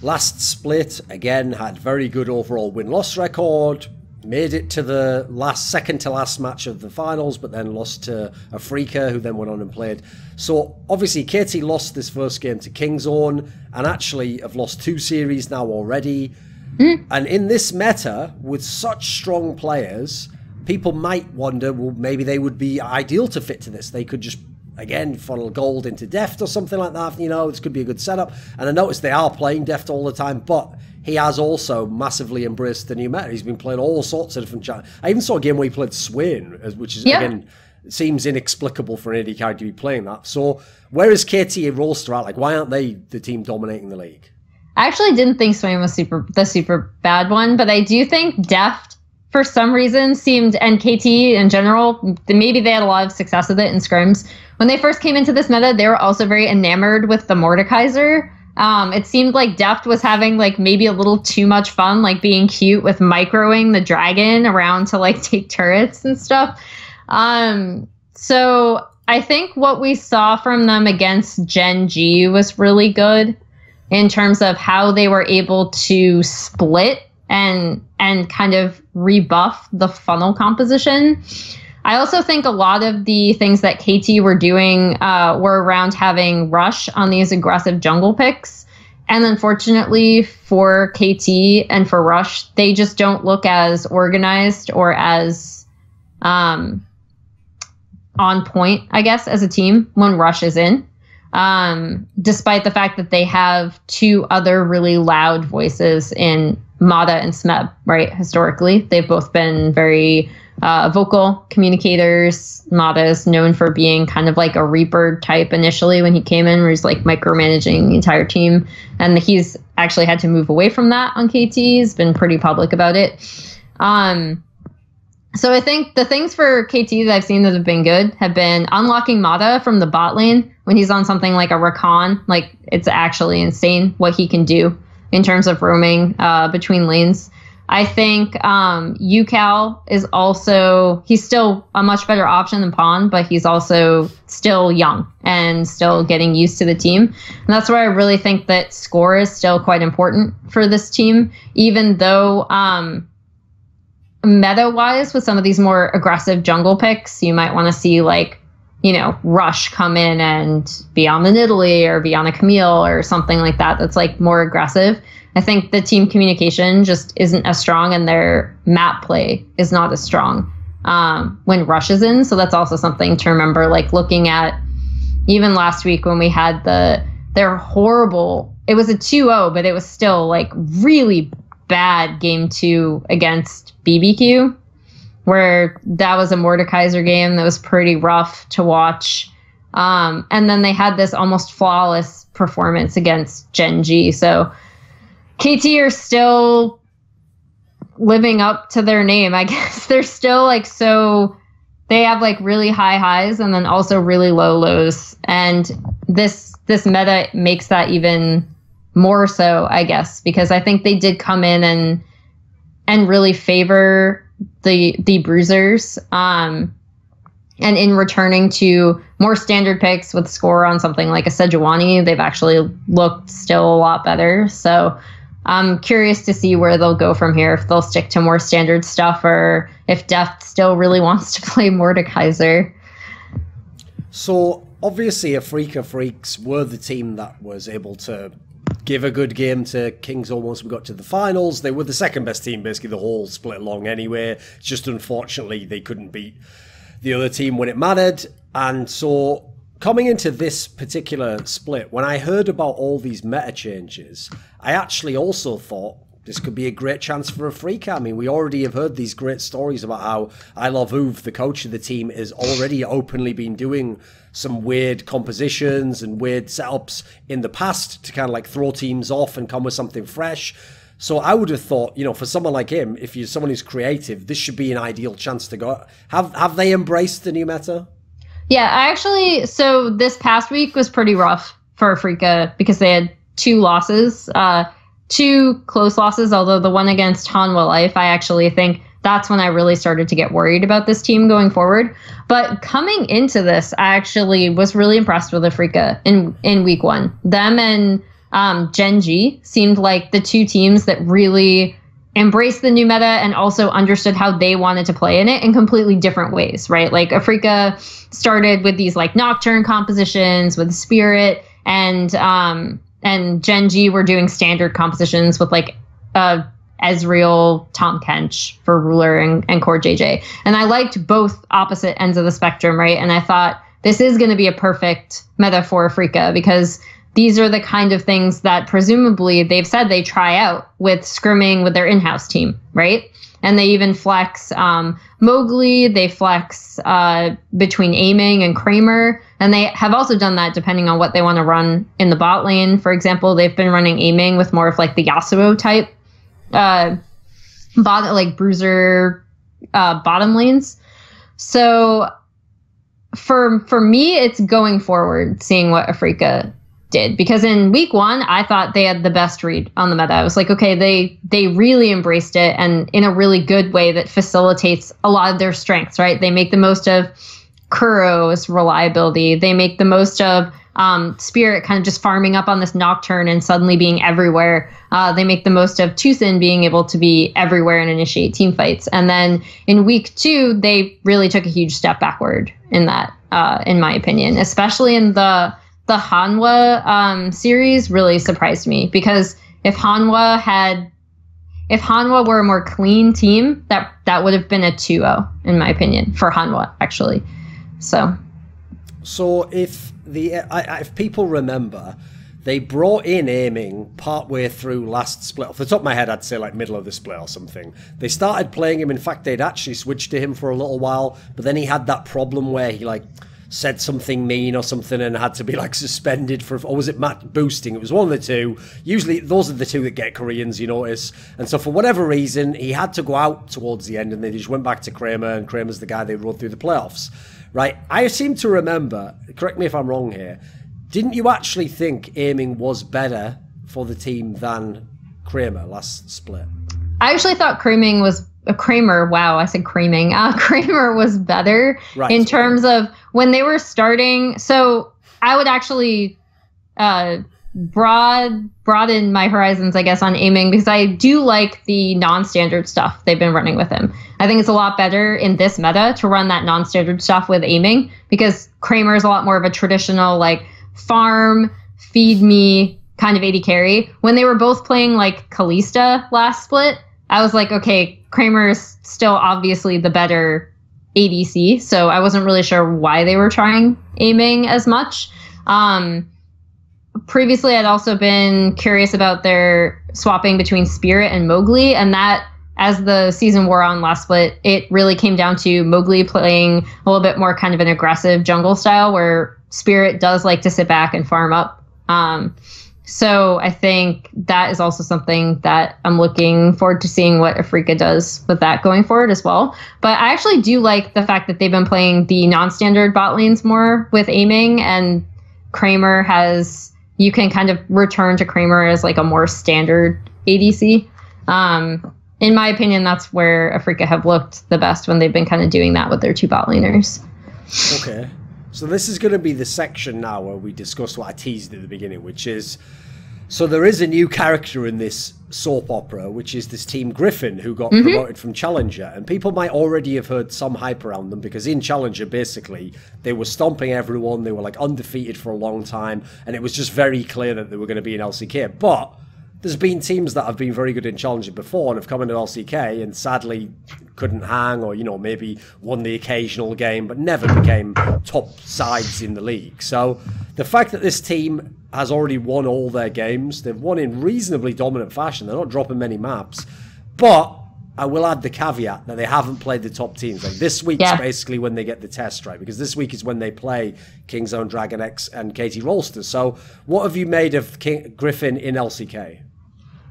last split, again, had very good overall win-loss record, made it to the second to last match of the finals, but then lost to Afrika, who then went on and played. So obviously KT lost this first game to Kingzone, and actually have lost 2 series now already. And in this meta, with such strong players, people might wonder, well, maybe they would be ideal to fit to this. They could just, again, funnel gold into Deft or something like that. You know, this could be a good setup. And I noticed they are playing Deft all the time, but he has also massively embraced the new meta. He's been playing all sorts of different challenges. I even saw a game where he played Swain, which is, again, seems inexplicable for an AD carry to be playing that. So where is KT and Rolster at? Like, why aren't they the team dominating the league? I actually didn't think Swain was the super bad one, but I do think Deft, for some reason, seemed, and KT in general, maybe they had a lot of success with it in scrims. When they first came into this meta, they were also very enamored with the Mordekaiser. It seemed like Deft was having like maybe a little too much fun, like being cute with microing the dragon around to like take turrets and stuff. So I think what we saw from them against Gen.G was really good in terms of how they were able to split and kind of rebuff the funnel composition. I also think a lot of the things that KT were doing were around having Rush on these aggressive jungle picks. And unfortunately for KT and for Rush, they just don't look as organized or as on point, I guess, as a team when Rush is in. Despite the fact that they have 2 other really loud voices in Mata and Smeb, right? Historically, they've both been very vocal communicators. Mata is known for being kind of like a Reaper type initially when he came in, where he's like micromanaging the entire team. And he's actually had to move away from that on KT. He's been pretty public about it. So I think the things for KT that I've seen that have been good have been unlocking Mata from the bot lane when he's on something like a Rakan. Like, it's actually insane what he can do in terms of roaming between lanes. I think UCal is also, he's still a much better option than Pawn, but he's also still young and still getting used to the team. And that's where I really think that score is still quite important for this team, even though meta-wise with some of these more aggressive jungle picks, you might want to see like, you know, Rush come in and be on the Nidalee or be on a Camille or something like that that's like more aggressive. I think the team communication just isn't as strong and their map play is not as strong when Rush is in. So that's also something to remember, like looking at even last week when we had their horrible, it was a 2-0, but it was still like really bad game 2 against BBQ, where that was a Mordekaiser game that was pretty rough to watch. And then they had this almost flawless performance against Gen.G. So KT are still living up to their name, I guess. They're still like, so they have like really high highs and then also really low lows. And this meta makes that even more so, I guess, because I think they did come in and really favor the bruisers. And in returning to more standard picks with score on something like a Sejuani, they've actually looked still a lot better. So I'm curious to see where they'll go from here, if they'll stick to more standard stuff or if Deft still really wants to play Mordekaiser. So obviously Afrika Freaks were the team that was able to give a good game to Kingzone once we got to the finals. They were the second best team, basically the whole split along anyway. It's just unfortunately they couldn't beat the other team when it mattered. And so coming into this particular split, when I heard about all these meta changes, I actually also thought this could be a great chance for Afrika. I mean, we already have heard these great stories about how I Love Uv, the coach of the team, is already openly been doing some weird compositions and weird setups in the past to kind of like throw teams off and come with something fresh. So I would have thought, you know, for someone like him, if you're someone who's creative, this should be an ideal chance to go. Have they embraced the new meta? Yeah, so this past week was pretty rough for Afrika because they had 2 losses, 2 close losses, although the one against Hanwha Life, I actually think that's when I really started to get worried about this team going forward. But coming into this, I actually was really impressed with Afrika in week 1. Them and Gen.G seemed like the 2 teams that really embraced the new meta and also understood how they wanted to play in it in completely different ways, right? Like Afrika started with these like Nocturne compositions with Spirit, and Gen.G were doing standard compositions with like Ezreal, Tahm Kench for Ruler and Core JJ. And I liked both opposite ends of the spectrum, right? And I thought this is going to be a perfect meta for Afrika because these are the kind of things that presumably they've said they try out with scrimming with their in-house team, right? And they even flex Mowgli, they flex between aiming and Kramer, and they have also done that depending on what they want to run in the bot lane. For example, they've been running aiming with more of like the Yasuo type like bruiser bottom lanes. So for me, it's going forward, seeing what Afrika did, because in week 1 I thought they had the best read on the meta. I was like, okay, they really embraced it, and in a really good way that facilitates a lot of their strengths, right? They make the most of Kuro's reliability. They make the most of Spirit kind of just farming up on this Nocturne and suddenly being everywhere. They make the most of Tuthin being able to be everywhere and initiate team fights. And then in week 2, they really took a huge step backward in that, in my opinion, especially in the Hanwha series really surprised me, because if Hanwha were a more clean team, that would have been a 2-0 in my opinion for Hanwha actually. So if people remember, they brought in aiming partway through last split. Off the top of my head, I'd say like middle of the split or something. They started playing him. In fact, they'd actually switched to him for a little while, but then he had that problem where he like said something mean or something and had to be like suspended for, or was it Matt boosting? It was one of the two. Usually those are the two that get Koreans, you notice. And so for whatever reason, he had to go out towards the end, and they just went back to Kramer, and Kramer's the guy they rode through the playoffs. Right? I seem to remember, correct me if I'm wrong here, didn't you actually think aiming was better for the team than Kramer last split? I actually thought Kramer was better in terms of when they were starting. So I would actually broaden my horizons, I guess, on aiming, because I do like the non-standard stuff they've been running with him. I think it's a lot better in this meta to run that non-standard stuff with aiming, because Kramer is a lot more of a traditional like farm, feed me kind of AD carry. When they were both playing like Kalista last split, I was like, okay, Kramer's still obviously the better ADC, so I wasn't really sure why they were trying aiming as much. Previously, I'd also been curious about their swapping between Spirit and Mowgli, and that, as the season wore on last split, it really came down to Mowgli playing a little bit more kind of an aggressive jungle style, where Spirit does like to sit back and farm up. So I think that is also something that I'm looking forward to seeing what Afrika does with that going forward as well. But I actually do like the fact that they've been playing the non-standard bot lanes more with aiming, and Kramer has, you can kind of return to Kramer as like a more standard ADC. In my opinion, that's where Afrika have looked the best when they've been kind of doing that with their two bot laners. Okay. So this is going to be the section now where we discuss what I teased at the beginning, which is, so there is a new character in this soap opera, which is this team Griffin, who got promoted from Challenger. And people might already have heard some hype around them, because in Challenger, basically, they were stomping everyone. They were like undefeated for a long time. And it was just very clear that they were going to be in LCK. But there's been teams that have been very good in Challenger before and have come into LCK and sadly couldn't hang, or, you know, maybe won the occasional game, but never became top sides in the league. So the fact that this team has already won all their games, they've won in reasonably dominant fashion. They're not dropping many maps, but I will add the caveat that they haven't played the top teams. Like this week's basically when they get the test, right? Because this week is when they play Kingzone, Dragon X, and KT Rolster. So what have you made of Griffin in LCK?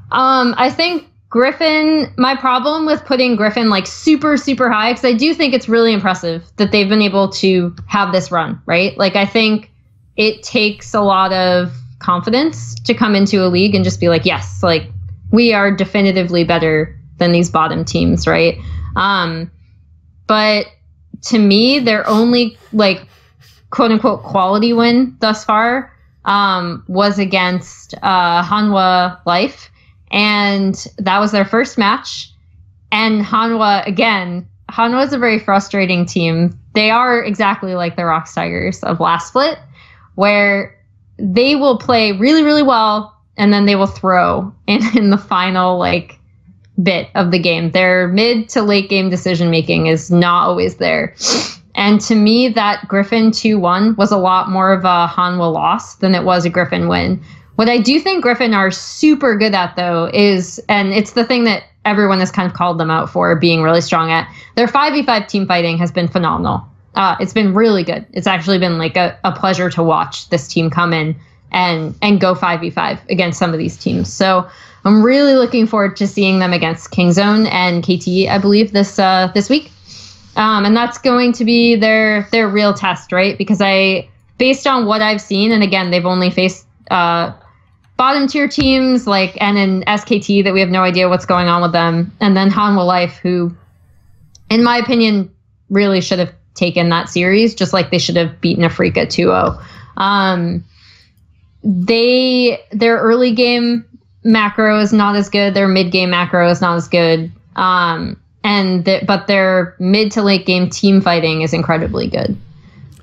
I think Griffin, my problem with putting Griffin like super, super high, because I do think it's really impressive that they've been able to have this run, right? Like, I think it takes a lot of confidence to come into a league and just be like, yes, like we are definitively better than these bottom teams, right? But to me, their only like quote unquote quality win thus far was against Hanwha Life. And that was their first match. And Hanwha, again, Hanwha is a very frustrating team. They are exactly like the Rocks Tigers of last split, where they will play really, really well, and then they will throw in the final like bit of the game. Their mid to late game decision making is not always there. And to me, that Griffin 2-1 was a lot more of a Hanwha loss than it was a Griffin win. What I do think Griffin are super good at, though, is, and it's the thing that everyone has kind of called them out for being really strong at, their 5v5 team fighting has been phenomenal. It's been really good. It's actually been like a pleasure to watch this team come in and go 5v5 against some of these teams. So I'm really looking forward to seeing them against Kingzone and KT, I believe, this week. And that's going to be their real test, right? Because based on what I've seen, and again, they've only faced bottom tier teams like and in SKT that we have no idea what's going on with them, and then Hanwha Life, who, in my opinion, really should have taken that series, just like they should have beaten Afrika 2-0. Their early game macro is not as good. Their mid game macro is not as good. But their mid to late game team fighting is incredibly good.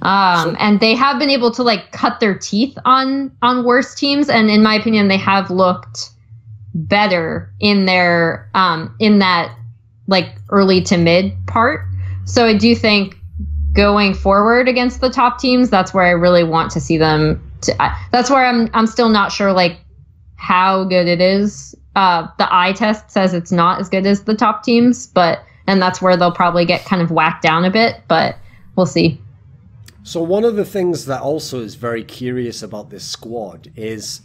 And they have been able to like cut their teeth on worse teams, and in my opinion, they have looked better in their in that like early to mid part. So I do think going forward against the top teams, that's where I really want to see them that's where I'm still not sure like how good it is. The eye test says it's not as good as the top teams, and that's where they'll probably get kind of whacked down a bit, but we'll see. So one of the things that also is very curious about this squad is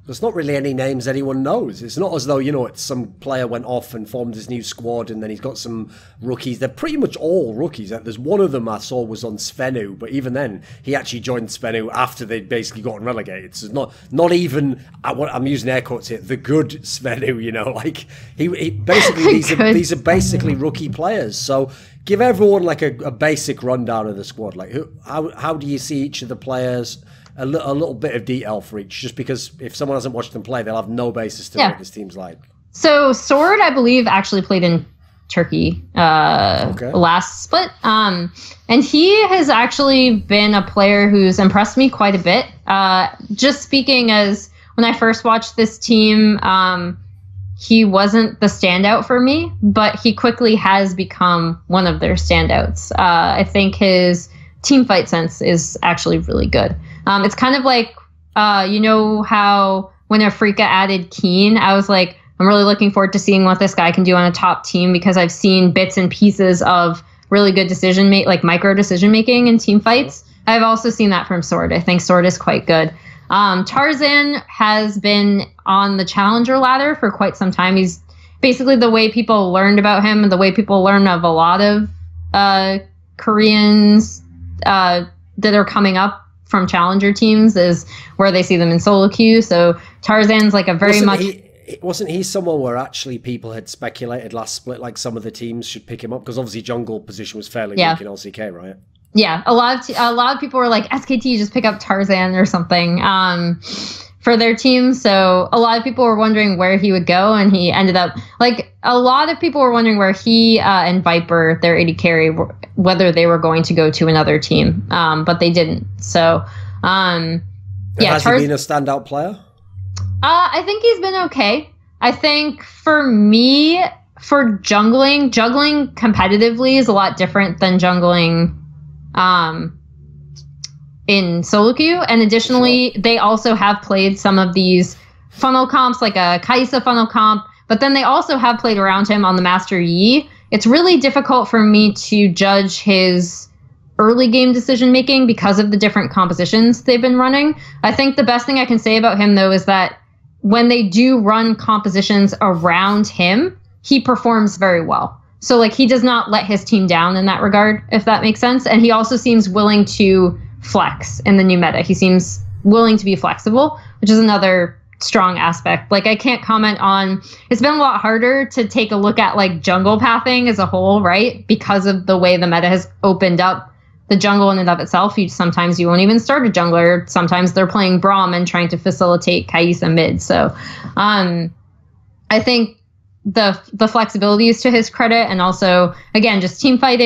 there's not really any names anyone knows. It's not as though, you know, it's some player went off and formed his new squad and then he's got some rookies. They're pretty much all rookies. There's one of them I saw was on Svenu, but even then, he actually joined Svenu after they'd basically gotten relegated. So it's not even, I'm using air quotes here, the good Svenu, you know, like, he basically, these are basically rookie players. So give everyone like a basic rundown of the squad. Like, how do you see each of the players? A little bit of detail for each, just because if someone hasn't watched them play, they'll have no basis to know what this team's like. So Sword, I believe, actually played in Turkey last split. And he has actually been a player who's impressed me quite a bit. Just speaking as when I first watched this team, he wasn't the standout for me, but he quickly has become one of their standouts. I think his team fight sense is actually really good. It's kind of like, you know how when Afrika added Keen, I was like, I'm really looking forward to seeing what this guy can do on a top team, because I've seen bits and pieces of really good like micro decision making in team fights. I've also seen that from Sword. I think Sword is quite good. Tarzan has been on the challenger ladder for quite some time. He's basically the way people learned about him and the way people learn of a lot of Koreans that are coming up from challenger teams is where they see them in solo queue. So Tarzan's like a wasn't he someone where actually people had speculated last split like some of the teams should pick him up, because obviously jungle position was fairly weak in LCK, right? Yeah, a lot of people were like, SKT just pick up Tarzan or something for their team. So a lot of people were wondering where he would go, and he ended up, like, a lot of people were wondering where he and Viper, their AD carry, whether they were going to go to another team, but they didn't. So, has he been a standout player? I think he's been okay. I think for me, for juggling competitively is a lot different than jungling in solo queue. And additionally, they also have played some of these funnel comps, like a Kaisa funnel comp, but then they also have played around him on the Master Yi. It's really difficult for me to judge his early game decision making because of the different compositions they've been running. I think the best thing I can say about him, though, is that when they do run compositions around him, he performs very well. So, like, he does not let his team down in that regard, if that makes sense. And he also seems willing to flex in the new meta. He seems willing to be flexible, which is another strong aspect. Like, I can't comment on, it's been a lot harder to take a look at like jungle pathing as a whole, right? Because of the way the meta has opened up the jungle in and of itself. Sometimes you won't even start a jungler. Sometimes they're playing Braum and trying to facilitate Kaisa mid. So I think the flexibility is to his credit, and also, again, just team fight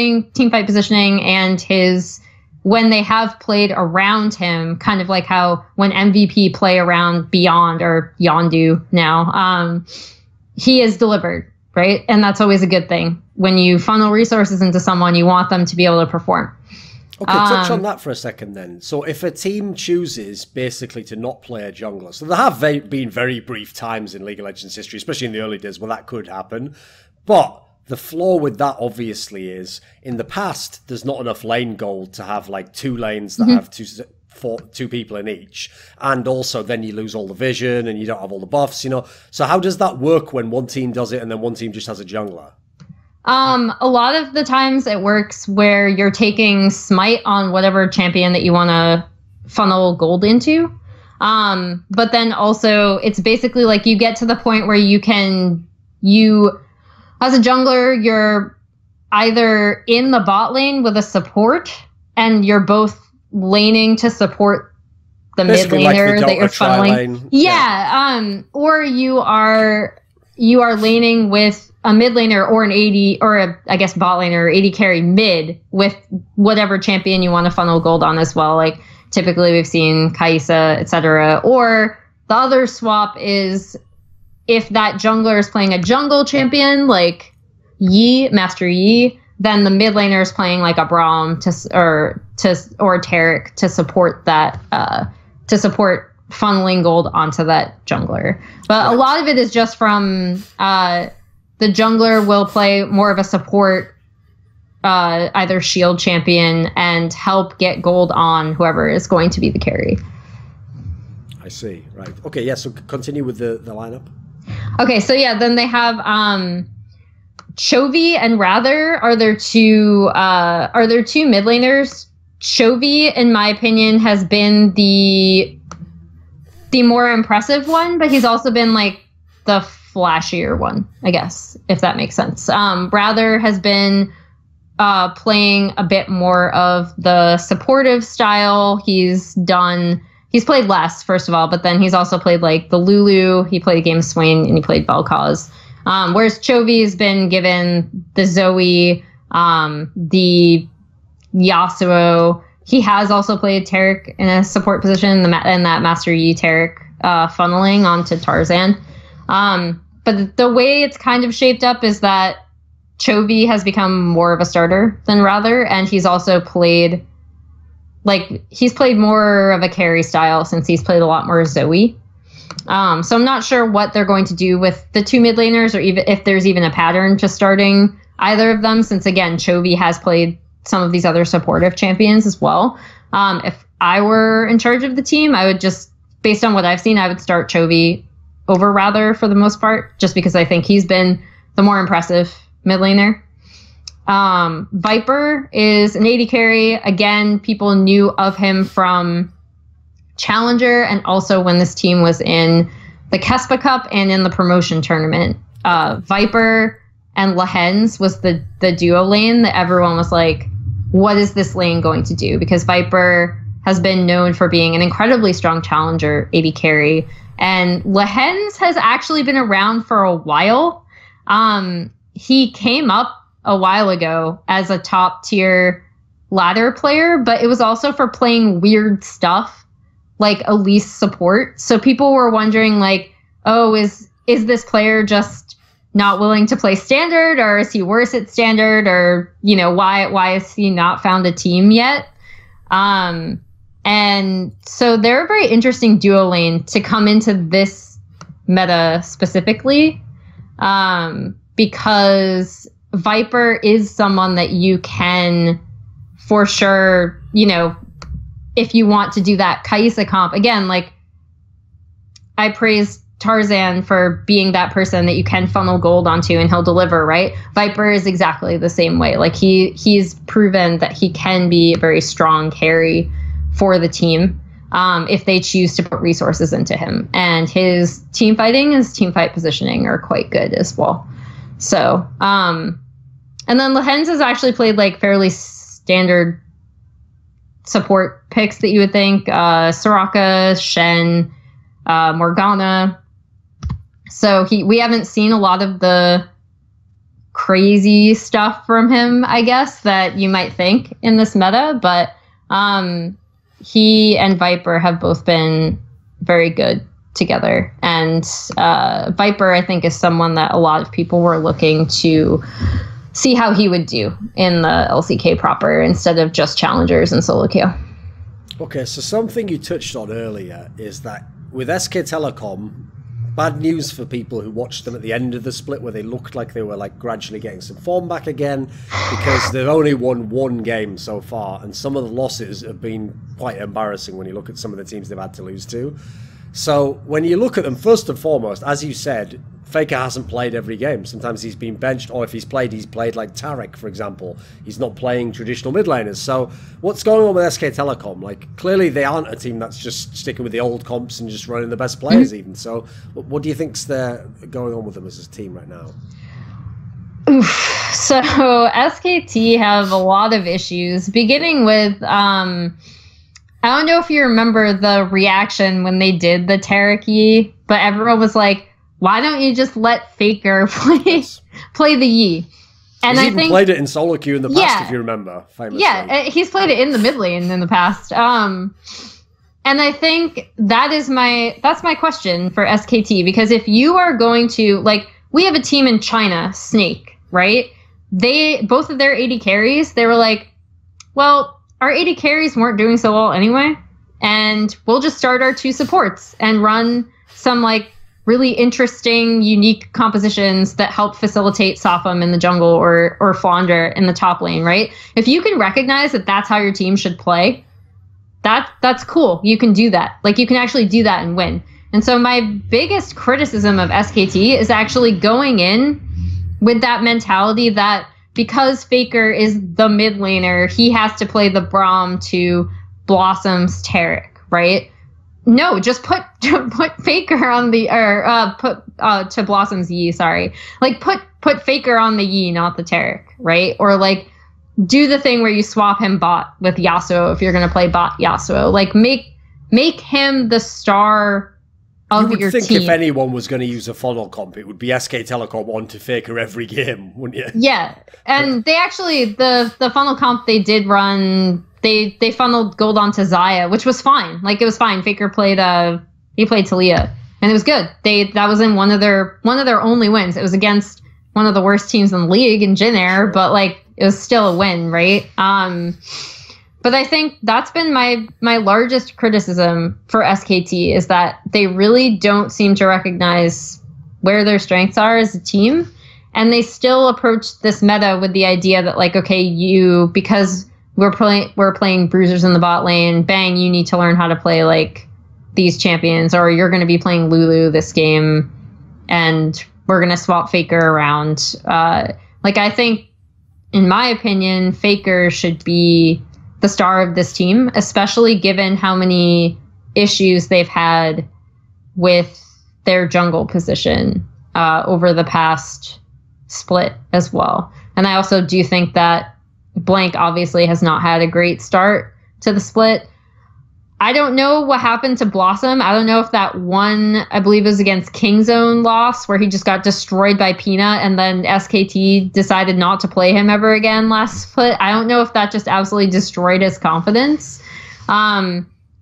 positioning, and his, when they have played around him, kind of like how when MVP play around Beyond or Yondu now, he is delivered, right? And that's always a good thing. When you funnel resources into someone, you want them to be able to perform. Okay, touch on that for a second then. So if a team chooses basically to not play a jungler, so there have been very brief times in League of Legends history, especially in the early days, where that could happen. But the flaw with that obviously is, in the past, there's not enough lane gold to have like two lanes that have two people in each. And also then you lose all the vision and you don't have all the buffs, you know. So how does that work when one team does it and then one team just has a jungler? A lot of the times it works where you're taking smite on whatever champion that you want to funnel gold into. But then also it's basically like you get to the point where you as a jungler, you're either in the bot lane with a support and you're both laning to support the basically mid laner like that you're funneling. Yeah. Or you are laning with a mid laner or an AD, or I guess bot laner or AD carry mid with whatever champion you want to funnel gold on as well. Like typically we've seen Kaisa, etc. Or the other swap is if that jungler is playing a jungle champion like Master Yi, then the mid laner is playing like a Braum or Taric to support that to support funneling gold onto that jungler. But a lot of it is just from the jungler will play more of a support, either shield champion, and help get gold on whoever is going to be the carry. I see. Right. Okay. Yeah. So continue with the lineup. Okay. So yeah, then they have Chovy and Rather are their two mid laners. Chovy, in my opinion, has been the more impressive one, but he's also been like the flashier one, I guess, if that makes sense. Rather has been playing a bit more of the supportive style. He's played less, first of all, but then he's also played like the Lulu. He played a game of Swain and he played Vel'Koz. Whereas Chovy has been given the Zoe, the Yasuo. He has also played Taric in a support position, in that Master Yi Taric funneling onto Tarzan. But the way it's kind of shaped up is that Chovy has become more of a starter than Rather, and he's also played more of a carry style since he's played a lot more Zoe. So I'm not sure what they're going to do with the two mid laners, or even if there's even a pattern to starting either of them, since again, Chovy has played some of these other supportive champions as well. If I were in charge of the team, I would just, based on what I've seen, I would start Chovy over Rather for the most part, just because I think he's been the more impressive mid laner. Viper is an AD carry. Again, people knew of him from Challenger and also when this team was in the Kespa Cup and in the promotion tournament. Viper and Lehens was the duo lane that everyone was like, what is this lane going to do? Because Viper has been known for being an incredibly strong Challenger AD carry. And Lehens has actually been around for a while. He came up a while ago as a top tier ladder player, but it was also for playing weird stuff like Elise support. So people were wondering like, oh, is this player just not willing to play standard, or is he worse at standard, or, you know, why has he not found a team yet? And so they're a very interesting duo lane to come into this meta specifically, because Viper is someone that you can, for sure, you know, if you want to do that Kaisa comp, again, like I praised Tarzan for being that person that you can funnel gold onto and he'll deliver, right? Viper is exactly the same way. Like he's proven that he can be a very strong carry for the team if they choose to put resources into him. And his team fighting, his team fight positioning are quite good as well. So, and then Lehens has actually played like fairly standard support picks that you would think. Soraka, Shen, Morgana. So we haven't seen a lot of the crazy stuff from him, I guess, that you might think in this meta. But he and Viper have both been very good together. And Viper, I think, is someone that a lot of people were looking to see how he would do in the LCK proper instead of just challengers and solo queue. Okay, so something you touched on earlier is that with SK Telecom, bad news for people who watched them at the end of the split where they looked like they were like gradually getting some form back again, because they've only won one game so far, and some of the losses have been quite embarrassing when you look at some of the teams they've had to lose to. So when you look at them, first and foremost, as you said, Faker hasn't played every game. Sometimes he's been benched, or if he's played like Taric, for example. He's not playing traditional mid laners. So what's going on with SK Telecom? Like, clearly they aren't a team that's just sticking with the old comps and just running the best players even. So what do you think's going on with them as a team right now? Oof. So SKT have a lot of issues, beginning with, I don't know if you remember the reaction when they did the Taric, but everyone was like, why don't you just let Faker play the Yi? And he's even played it in solo queue in the past, if you remember, famously. Yeah, he's played it in the mid lane in the past. And I think that's my question for SKT, because if you are going to, like, we have a team in China, Snake, right? Both of their AD carries, they were like, well, our AD carries weren't doing so well anyway. and we'll just start our 2 supports and run some like really interesting, unique compositions that help facilitate Sophom in the jungle or Flounder in the top lane, right? If you can recognize that that's how your team should play, that's cool. You can do that. Like, you can actually do that and win. And so my biggest criticism of SKT is actually going in with that mentality that because Faker is the mid laner, he has to play the Braum to Blossom's Taric, right? No, just put Faker on the to Blossom's Yi, sorry. Like put Faker on the Yi, not the Taric, right? Or like do the thing where you swap him bot with Yasuo if you're gonna play bot Yasuo. Like make him the star of your team. You would think if anyone was going to use a funnel comp, it would be SK Telecom onto Faker every game, wouldn't you? Yeah, and they actually the funnel comp they did run. They funneled gold onto Xayah, which was fine. Like, it was fine. Faker played Talia, and it was good. That was in one of their only wins. It was against one of the worst teams in the league in Jin Air, but like it was still a win, right? But I think that's been my largest criticism for SKT is that they really don't seem to recognize where their strengths are as a team, and they still approach this meta with the idea that like, okay, because we're playing bruisers in the bot lane, bang, you need to learn how to play like these champions, or you're going to be playing Lulu this game, and we're going to swap Faker around. Like, I think, in my opinion, Faker should be the star of this team, especially given how many issues they've had with their jungle position over the past split as well. And I also do think that Blank obviously has not had a great start to the split. I don't know what happened to Blossom. I don't know if that one, I believe it was against Kingzone loss, where he just got destroyed by Peanut, and then SKT decided not to play him ever again last split. I don't know if that just absolutely destroyed his confidence.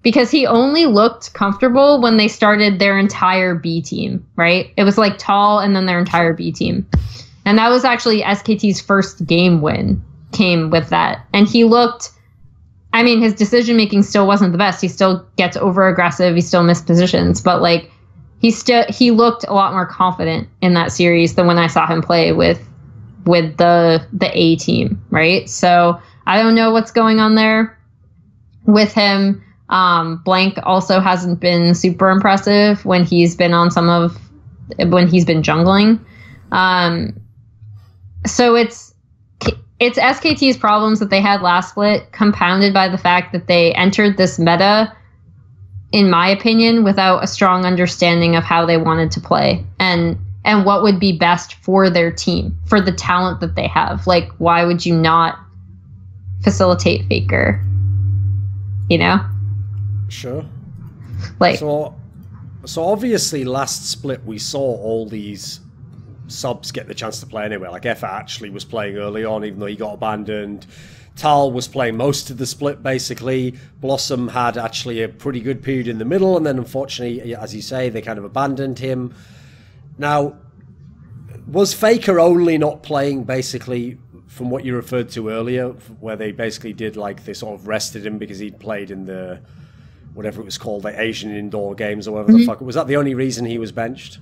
Because he only looked comfortable when they started their entire B team, right? It was like Tall and then their entire B team. And that was actually SKT's first game win, came with that. And he looked, I mean, his decision-making still wasn't the best. He still gets over-aggressive. He still missed positions. But, like, he looked a lot more confident in that series than when I saw him play with the A team, right? So I don't know what's going on there with him. Blank also hasn't been super impressive when he's been jungling. So it's SKT's problems that they had last split, compounded by the fact that they entered this meta, in my opinion, without a strong understanding of how they wanted to play and what would be best for their team, for the talent that they have. Like, why would you not facilitate Faker? You know? Sure. Like, so obviously last split we saw all these subs get the chance to play anyway. Like, Effa actually was playing early on, even though he got abandoned. Tal was playing most of the split, basically. Blossom had actually a pretty good period in the middle, and then unfortunately, as you say, they kind of abandoned him. Now, was Faker only not playing, basically, from what you referred to earlier, where they basically did, like, they sort of rested him because he'd played in the, whatever it was called, the Asian indoor games or whatever the fuck. Was that the only reason he was benched?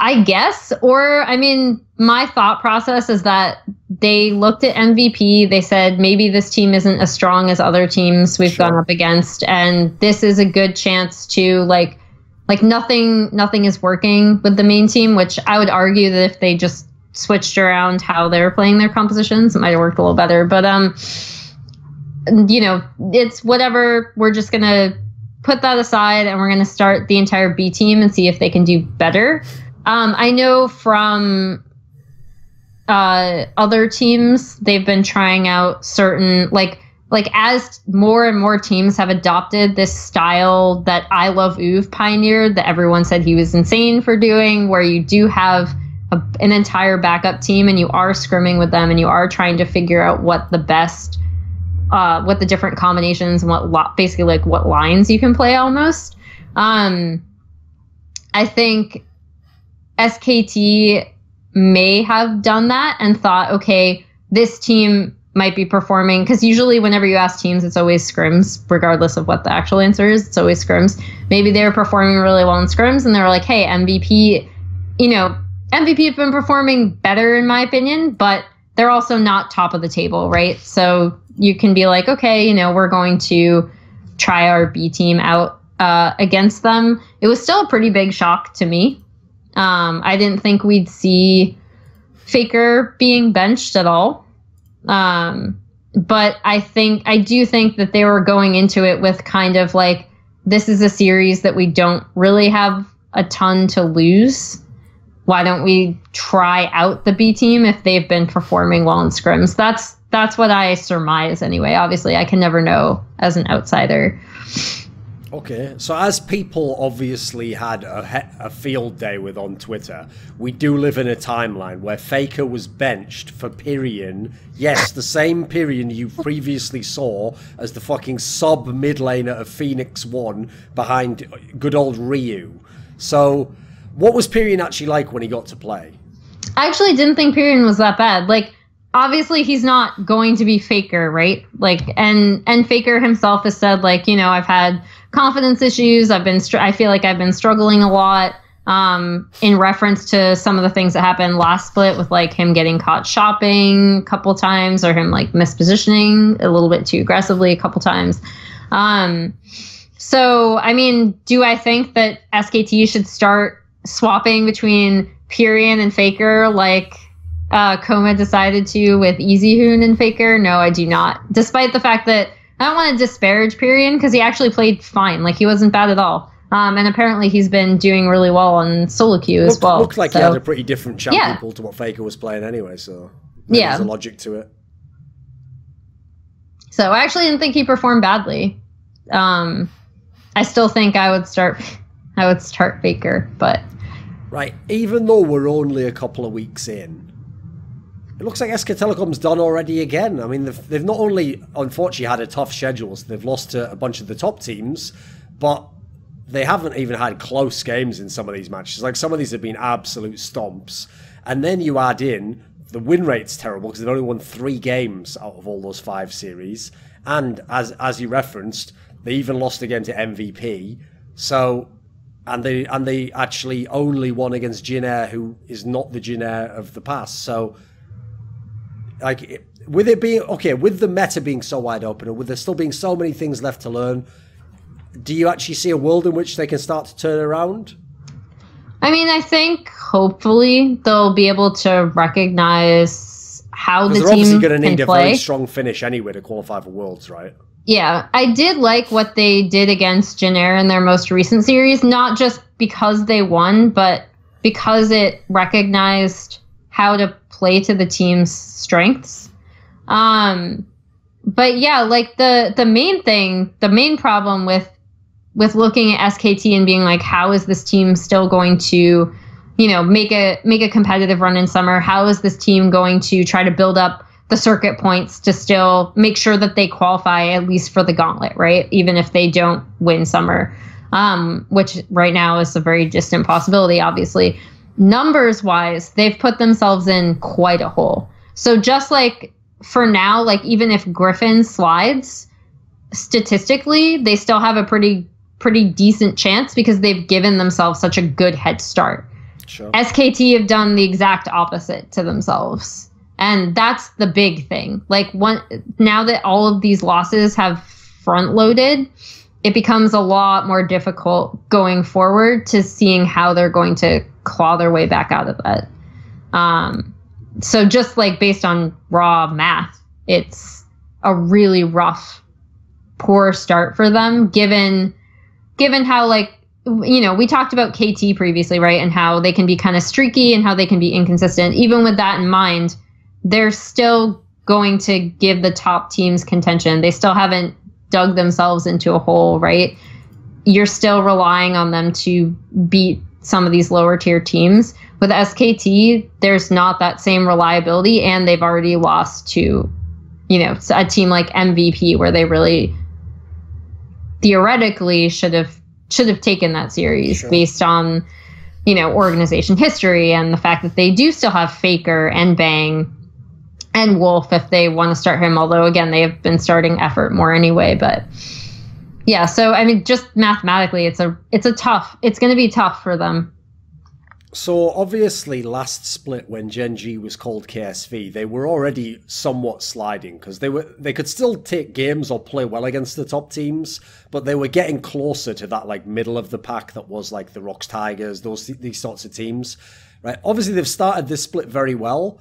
I guess, or, I mean, my thought process is that they looked at MVP, they said, maybe this team isn't as strong as other teams we've gone up against, and this is a good chance to, like nothing is working with the main team, which I would argue that if they just switched around how they were playing their compositions, it might have worked a little better, but, you know, it's whatever, we're just gonna put that aside, and we're gonna start the entire B team and see if they can do better. I know from other teams, they've been trying out certain, like as more and more teams have adopted this style that I Love Uve pioneered, that everyone said he was insane for doing, where you do have an entire backup team and you are scrimming with them and you are trying to figure out what the best, what the different combinations and basically like what lines you can play almost. I think SKT may have done that and thought, okay, this team might be performing, because usually whenever you ask teams, it's always scrims, regardless of what the actual answer is. It's always scrims. Maybe they were performing really well in scrims, and they were like, hey, MVP, MVP have been performing better in my opinion, but they're also not top of the table, right? So you can be like, okay, we're going to try our B team out against them. It was still a pretty big shock to me. I didn't think we'd see Faker being benched at all. But I do think that they were going into it with kind of like, this is a series that we don't really have a ton to lose. Why don't we try out the B team if they've been performing well in scrims? That's what I surmise anyway. Obviously, I can never know as an outsider. Okay, so as people obviously had a field day with on Twitter, we do live in a timeline where Faker was benched for Pyrion. Yes, the same Pyrion you previously saw as the fucking sub mid laner of Phoenix 1 behind good old Ryu. So, what was Pyrion actually like when he got to play? I actually didn't think Pyrion was that bad. Like, obviously he's not going to be Faker, right? Like, and Faker himself has said, like, I've had confidence issues. I feel like I've been struggling a lot, in reference to some of the things that happened last split with like him getting caught shopping a couple times, or him like mispositioning a little bit too aggressively a couple times. So, I mean, do I think that SKT should start swapping between Pyrion and Faker like Koma decided to with EasyHoon and Faker? No, I do not. Despite the fact that I don't want to disparage Pyrion, because he actually played fine. Like, he wasn't bad at all. And apparently he's been doing really well on solo queue as well. Looked like he had a pretty different champion pool to what Faker was playing anyway, so there's a logic to it. So I actually didn't think he performed badly. I still think I would start Faker, but... Right, even though we're only a couple of weeks in, it looks like SK Telecom's done already again. I mean, they've not only, unfortunately, had a tough schedule, so they've lost to a bunch of the top teams, but they haven't even had close games in some of these matches. Like, some of these have been absolute stomps. And then you add in, the win rate's terrible, because they've only won 3 games out of all those 5 series. And, as you referenced, they even lost again to MVP. So... And they actually only won against Jin-Air, who is not the Jin-Air of the past. So, like, with it being... Okay, with the meta being so wide open, and with there still being so many things left to learn, do you actually see a world in which they can start to turn around? I mean, I think, hopefully, they'll be able to recognize how the team can play. They're obviously going to need a very strong finish anyway to qualify for Worlds, right? Yeah, I did like what they did against Jin-Air in their most recent series, not just because they won, but because it recognized how to play to the team's strengths. But yeah, like the main problem with looking at SKT and being like, how is this team still going to, make a competitive run in summer? How is this team going to try to build up the circuit points to still make sure that they qualify at least for the gauntlet, right? Even if they don't win summer, which right now is a very distant possibility, obviously. Numbers wise, they've put themselves in quite a hole. So just like for now, like even if Griffin slides, statistically, they still have a pretty decent chance because they've given themselves such a good head start. Sure. SKT have done the exact opposite to themselves. And that's the big thing. Like now that all of these losses have front loaded, it becomes a lot more difficult going forward to seeing how they're going to claw their way back out of that. So just like based on raw math, it's a really rough, poor start for them, given how we talked about KT previously, right? And how they can be kind of streaky and how they can be inconsistent. Even with that in mind, they're still going to give the top teams contention. They still haven't dug themselves into a hole, right? You're still relying on them to beat some of these lower tier teams. With SKT, there's not that same reliability, and they've already lost to, a team like MVP, where they really theoretically should have taken that series based on, organization history and the fact that they do still have Faker and Bang and Wolf if they want to start him. Although again, they have been starting Effort more anyway. But yeah, so I mean, just mathematically, it's going to be tough for them. So obviously last split when Gen.G was called KSV, they were already somewhat sliding because they could still take games or play well against the top teams, but they were getting closer to that like middle of the pack that was like the Rocks Tigers, these sorts of teams, right? Obviously they've started this split very well.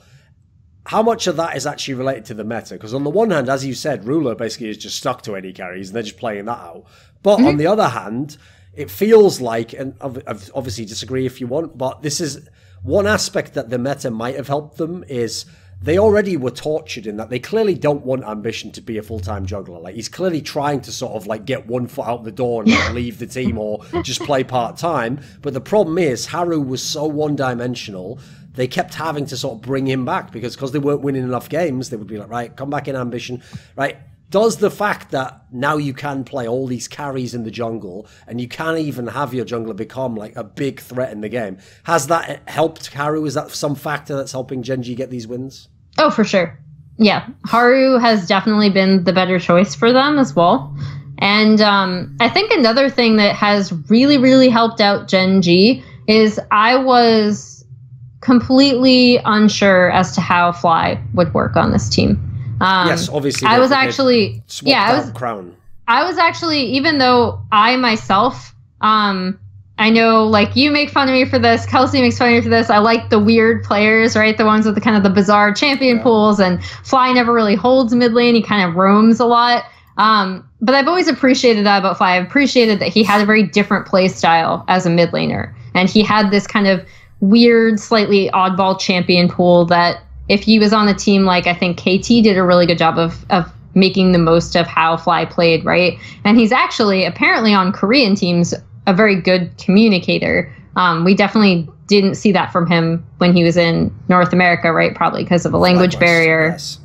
How much of that is actually related to the meta? Because on the one hand, as you said, Ruler basically is just stuck to AD carries and they're just playing that out. But on the other hand, it feels like, and obviously disagree if you want, but this is one aspect that the meta might have helped them is they already were tortured in that they clearly don't want Ambition to be a full-time juggler. Like he's clearly trying to sort of like get one foot out the door and like leave the team or just play part-time. But the problem is Haru was so one-dimensional, they kept having to sort of bring him back because they weren't winning enough games. They would be like, right, come back in Ambition, right? Does the fact that now you can play all these carries in the jungle and you can even have your jungler become like a big threat in the game, has that helped Haru? Is that some factor that's helping Gen.G get these wins? Oh, for sure. Yeah, Haru has definitely been the better choice for them as well. And I think another thing that has really, really helped out Gen.G is I was completely unsure as to how Fly would work on this team. Yes, obviously. I was actually, Crown. I was actually, even though I myself, I know like you make fun of me for this, Kelsey makes fun of me for this. I like the weird players, right? The ones with the kind of the bizarre champion pools, and Fly never really holds mid lane. He kind of roams a lot. But I've always appreciated that about Fly. I've appreciated that he had a very different play style as a mid laner. And he had this kind of weird, slightly oddball champion pool that, if he was on a team like I think KT did a really good job of making the most of how Fly played, right? And he's actually apparently on Korean teams a very good communicator. We definitely didn't see that from him when he was in North America, right? Probably because of a language barrier. Yes.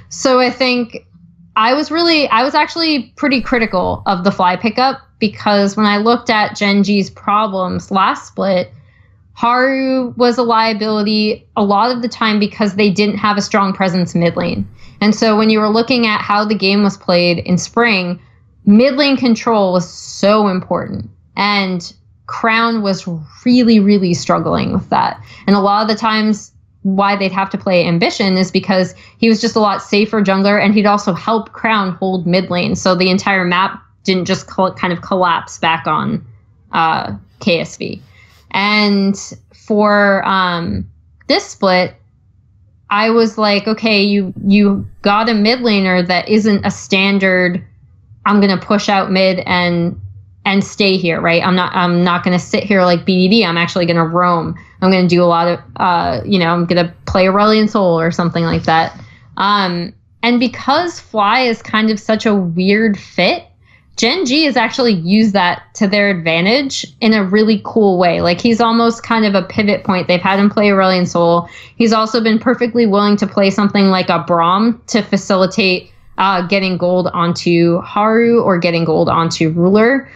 So I think I was actually pretty critical of the Fly pickup because when I looked at Gen.G's problems last split, Haru was a liability a lot of the time because they didn't have a strong presence mid lane. And so when you were looking at how the game was played in spring, mid lane control was so important. And Crown was really, really struggling with that. And a lot of the times why they'd have to play Ambition is because he was just a lot safer jungler and he'd also help Crown hold mid lane. So the entire map didn't just kind of collapse back on KSV. And for this split, I was like, okay, you got a mid laner that isn't a standard, I'm going to push out mid and stay here, right? I'm not going to sit here like BDD. I'm actually going to roam. I'm going to do a lot of, I'm going to play Aurelion Soul or something like that. And because Fly is kind of such a weird fit, Gen.G has actually used that to their advantage in a really cool way. Like he's almost kind of a pivot point. They've had him play Aurelion Soul. He's also been perfectly willing to play something like a Braum to facilitate getting gold onto Haru or getting gold onto Ruler.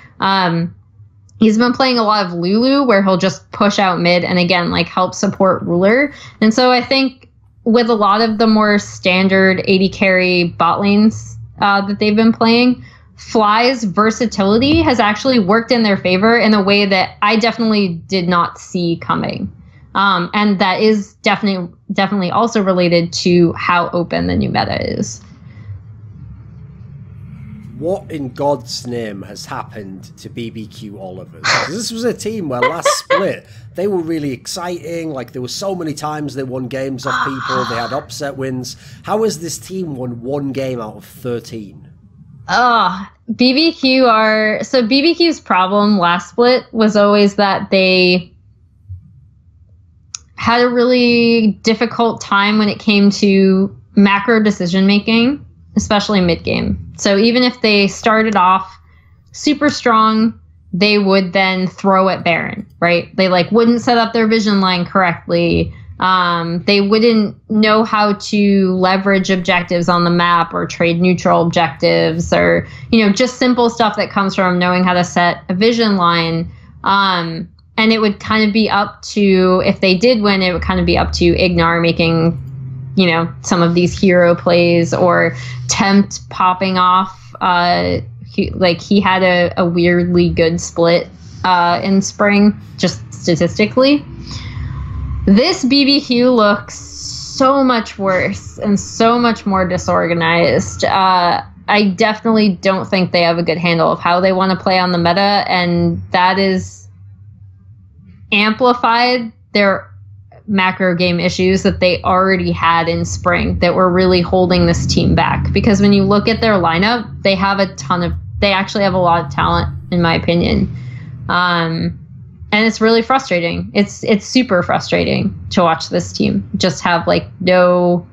He's been playing a lot of Lulu where he'll just push out mid and again, like help support Ruler. And so I think with a lot of the more standard AD carry bot lanes that they've been playing, Fly's versatility has actually worked in their favor in a way that I definitely did not see coming. And that is definitely also related to how open the new meta is. What in God's name has happened to BBQ Olivers? Because this was a team where last split, they were really exciting. Like there were so many times they won games off people. They had upset wins. How has this team won one game out of 13? BBQ's problem last split was always that they had a really difficult time when it came to macro decision making, especially mid game. So even if they started off super strong, they would then throw at Baron, right? They like wouldn't set up their vision line correctly. They wouldn't know how to leverage objectives on the map or trade neutral objectives or, just simple stuff that comes from knowing how to set a vision line. And it would kind of be up to, if they did win, it would kind of be up to Ignar making you know, some of these hero plays or Tempt popping off. He had a weirdly good split in spring, just statistically. This BBQ looks so much worse and so much more disorganized. I definitely don't think they have a good handle of how they want to play on the meta, and that is amplified their macro game issues that they already had in spring that were really holding this team back. Because when you look at their lineup, they actually have a lot of talent, in my opinion. And it's really frustrating. It's super frustrating to watch this team just have like no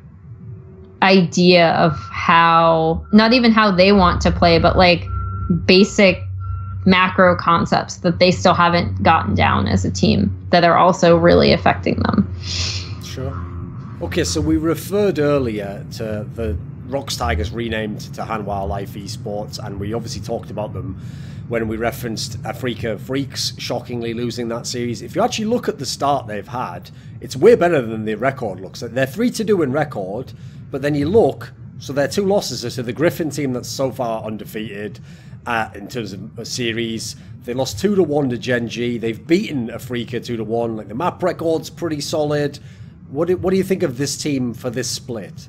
idea of how, not even how they want to play, but like basic macro concepts that they still haven't gotten down as a team that are also really affecting them. Sure. Okay, so we referred earlier to the Rocks Tigers renamed to Han Wildlife Esports, and we obviously talked about them when we referenced Afrika Freaks shockingly losing that series. If you actually look at the start they've had, it's way better than the record looks. They're 3-2 in record, but then you look, so their 2 losses are to the Griffin team that's so far undefeated in terms of a series. They lost 2-1 to Gen.G. They've beaten Afrika 2-1. Like, the map record's pretty solid. What do you think of this team for this split?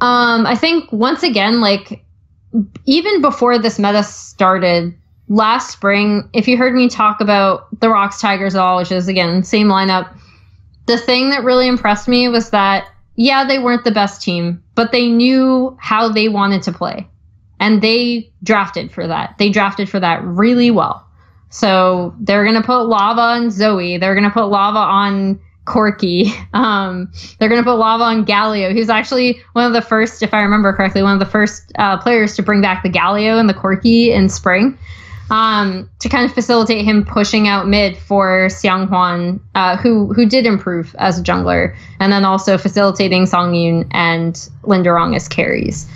I think once again, like even before this meta started last spring, if you heard me talk about the Rocks Tigers all, which is again same lineup, the thing that really impressed me was that yeah, they weren't the best team, but they knew how they wanted to play. And they drafted for that. They drafted for that really well. So they're going to put Lava on Zoe. They're going to put Lava on Corky. They're going to put Lava on Galio, who's actually one of the first, if I remember correctly, one of the first players to bring back the Galio and the Corky in spring, to kind of facilitate him pushing out mid for Xianghuan, who did improve as a jungler, and then also facilitating Songyun and Linderong as carries.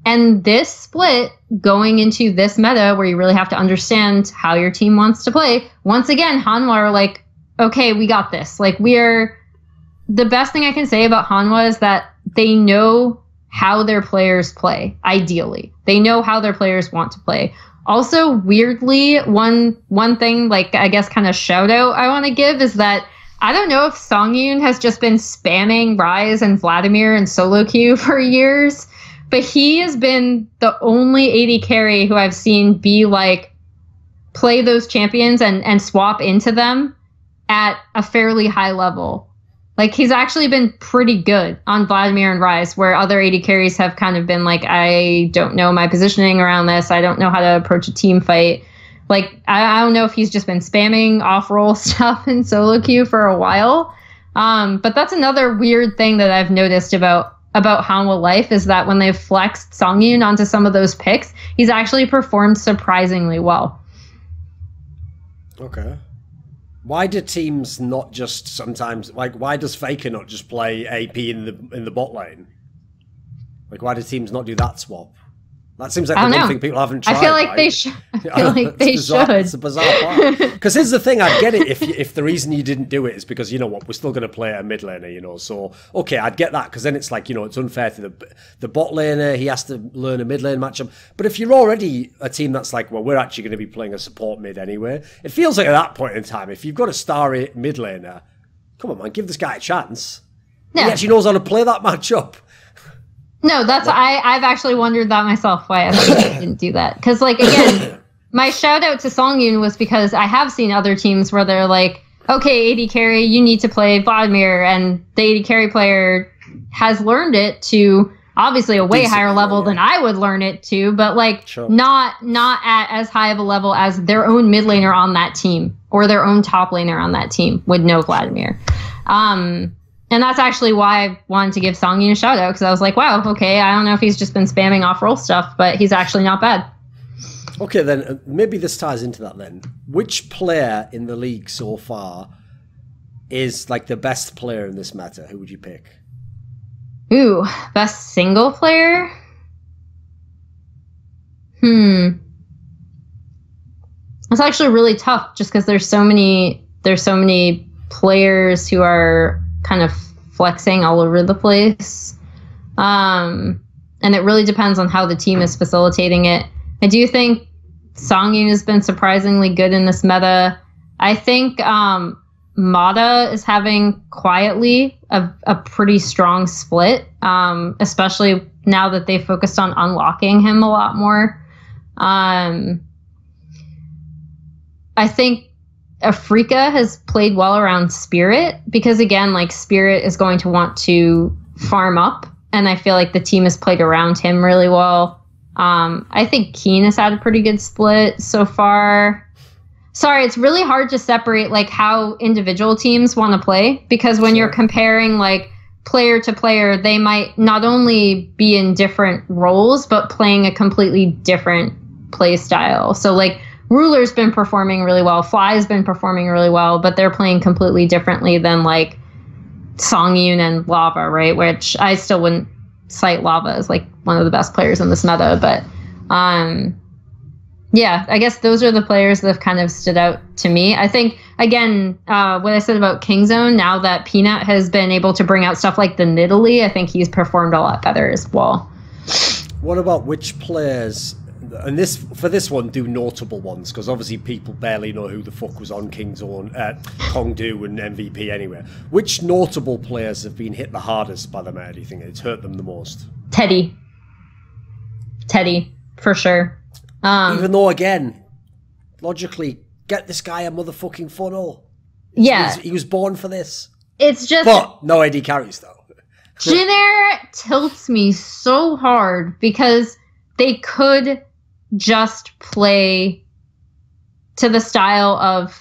And this split, going into this meta where you really have to understand how your team wants to play, once again, Hanwha are like, okay, we got this. Like, the best thing I can say about Hanwha is that they know how their players play, ideally. They know how their players want to play. Also, weirdly, one thing, like, I guess kind of shout out I want to give is that I don't know if Songyun has just been spamming Ryze and Vladimir and solo queue for years, but he has been the only AD carry who I've seen be like, play those champions and swap into them at a fairly high level. Like, he's actually been pretty good on Vladimir and Ryze, where other AD carries have kind of been like, I don't know my positioning around this. I don't know how to approach a team fight. Like, I don't know if he's just been spamming off-roll stuff in solo queue for a while. But that's another weird thing that I've noticed about Hanwha Life is that when they've flexed Songyun onto some of those picks, he's actually performed surprisingly well. Okay. Why do teams not just sometimes, like, why does Faker not just play AP in the bot lane? Like, why do teams not do that swap? That seems like the one thing people haven't tried. I feel like they should. It's a bizarre part. Because here's the thing, I'd get it if the reason you didn't do it is because, you know what, we're still going to play a mid laner, you know. So, okay, I'd get that, because then it's like, you know, it's unfair to the bot laner. He has to learn a mid lane matchup. But if you're already a team that's like, well, we're actually going to be playing a support mid anyway, it feels like at that point in time, if you've got a star mid laner, come on, man, give this guy a chance. Yeah. He actually knows how to play that matchup. No, I've actually wondered that myself, why I didn't do that. Because, like, again, my shout out to Songyun was because I have seen other teams where they're like, okay, AD carry, you need to play Vladimir, and the AD carry player has learned it to obviously a way higher level than I would learn it to, but like not at as high of a level as their own mid laner on that team or their own top laner on that team would know Vladimir. And that's actually why I wanted to give Songyun a shout out, because I was like, wow, okay, I don't know if he's just been spamming off-roll stuff, but he's actually not bad. Okay, then maybe this ties into that then. Which player in the league so far is like the best player in this meta? Who would you pick? Ooh, best single player? It's actually really tough just because there's so many players who are kind of flexing all over the place. And it really depends on how the team is facilitating it. I do think Songyun has been surprisingly good in this meta. I think Mata is having quietly a pretty strong split, especially now that they focused on unlocking him a lot more. I think Afrika has played well around Spirit because, again, like Spirit is going to want to farm up, and I feel like the team has played around him really well. I think Keen has had a pretty good split so far. Sorry, it's really hard to separate like how individual teams want to play, because when you're comparing like player to player, they might not only be in different roles, but playing a completely different play style. So like Ruler's been performing really well, Fly's been performing really well, but they're playing completely differently than like Songyun and Lava, right? Which I still wouldn't cite Lava as like one of the best players in this meta, but yeah, I guess those are the players that have kind of stood out to me. I think, again, what I said about Kingzone, now that Peanut has been able to bring out stuff like the Nidalee, I think he's performed a lot better as well. What about which players, and this for this one, do notable ones, because obviously people barely know who the fuck was on Kingzone, Kongdu and MVP anyway. Which notable players have been hit the hardest by the meta, do you think? It's hurt them the most? Teddy, for sure. Even though, again, logically, get this guy a motherfucking funnel. Yeah. He was born for this. It's just... But no AD carries, though. Jin tilts me so hard because they could just play to the style of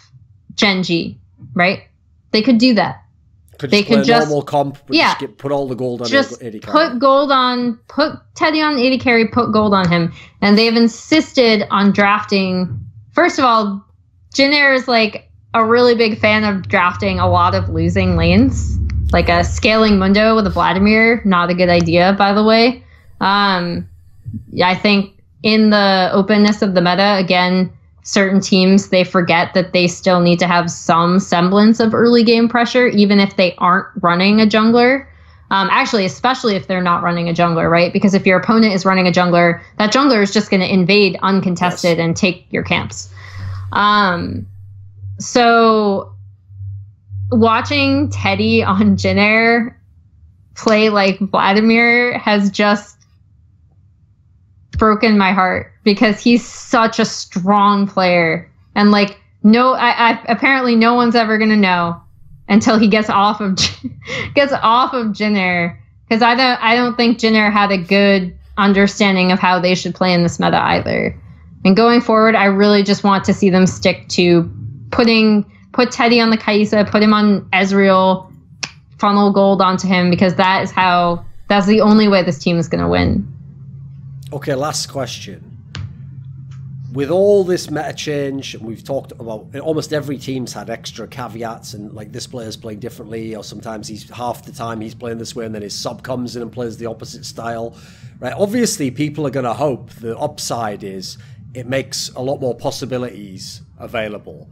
Gen.G, right? They could do that. They could just normal comp, but yeah, just put all the gold on just AD carry. Put Teddy on AD carry, put gold on him. And they've insisted on drafting. First of all, Jin is like a really big fan of drafting a lot of losing lanes. Like a scaling Mundo with a Vladimir, not a good idea, by the way. I think in the openness of the meta, again, certain teams, they forget that they still need to have some semblance of early game pressure, even if they aren't running a jungler. Actually, especially if they're not running a jungler, right? Because if your opponent is running a jungler, that jungler is just going to invade uncontested and take your camps. So watching Teddy on Jin play like Vladimir has just broken my heart, because he's such a strong player, and like apparently no one's ever gonna know until he gets off of Jin, because I don't think Jin had a good understanding of how they should play in this meta either. And going forward, I really just want to see them stick to put Teddy on the Kaisa, put him on Ezreal, funnel gold onto him, because that's the only way this team is gonna win. Okay, last question. With all this meta change, and we've talked about almost every team's had extra caveats, and like this player's playing differently, or sometimes he's half the time he's playing this way and then his sub comes in and plays the opposite style, right? Obviously, people are going to hope the upside is it makes a lot more possibilities available.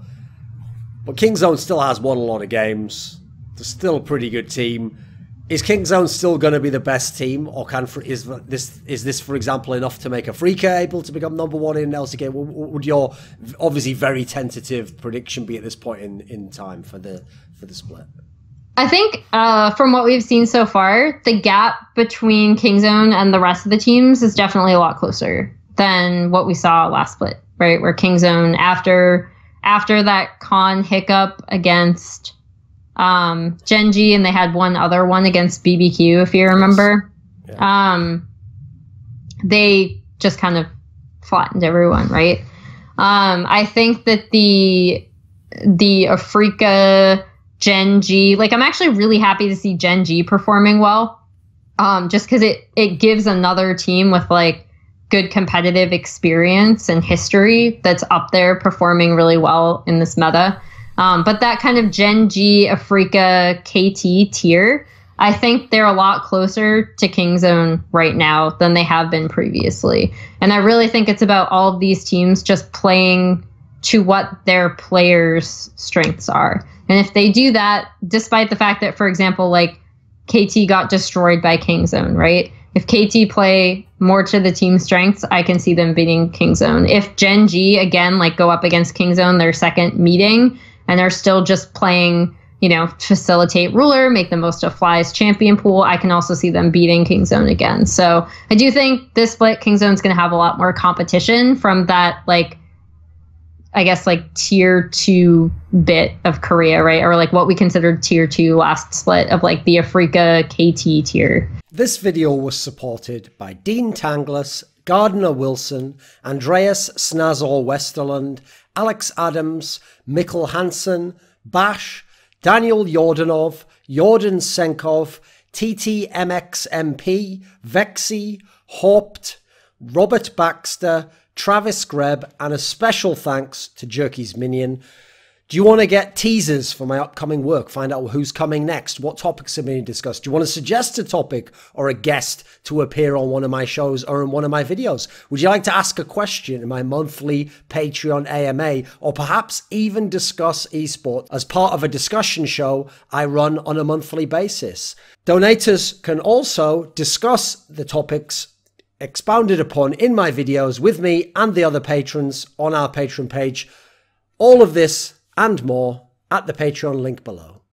But Kingzone still has won a lot of games. They're still a pretty good team. Is Kingzone still going to be the best team, or is this, for example, enough to make Afrika able to become #1 in LCK? Would your obviously very tentative prediction be at this point in time for the split? I think from what we've seen so far, the gap between Kingzone and the rest of the teams is definitely a lot closer than what we saw last split, right? Where Kingzone, after that con hiccup against Gen.G, and they had one other one against BBQ, if you remember. Yes. Yeah. They just kind of flattened everyone, right? I think that the Afrika Gen.G, like, I'm actually really happy to see Gen.G performing well, just because it gives another team with like good competitive experience and history that's up there performing really well in this meta. But that kind of Gen.G, Afrika, KT tier, I think they're a lot closer to Kingzone right now than they have been previously. And I really think it's about all of these teams just playing to what their players' strengths are. And if they do that, despite the fact that, for example, like KT got destroyed by Kingzone, right? If KT play more to the team strengths, I can see them beating Kingzone. If Gen.G, again, like go up against Kingzone, their second meeting, and they're still just playing, you know, facilitate ruler, make the most of Fly's champion pool, I can also see them beating Kingzone again. So I do think this split, Kingzone's going to have a lot more competition from that, like, I guess, like tier 2 bit of Korea, right? Or like what we considered tier 2 last split of like the Africa KT tier. This video was supported by Dean Tanglis, Gardner Wilson, Andreas Snazore Westerlund, Alex Adams, Mikkel Hansen, Bash, Daniel Yordanov, Yordan Tsenkov, TTMXMP, VeXii, HawpT, Robert Baxter, Travis Greb, and a special thanks to Jerky's Minion. Do you want to get teasers for my upcoming work? Find out who's coming next, what topics are being discussed? Do you want to suggest a topic or a guest to appear on one of my shows or in one of my videos? Would you like to ask a question in my monthly Patreon AMA, or perhaps even discuss esports as part of a discussion show I run on a monthly basis? Donators can also discuss the topics expounded upon in my videos with me and the other patrons on our Patreon page. All of this and more at the Patreon link below.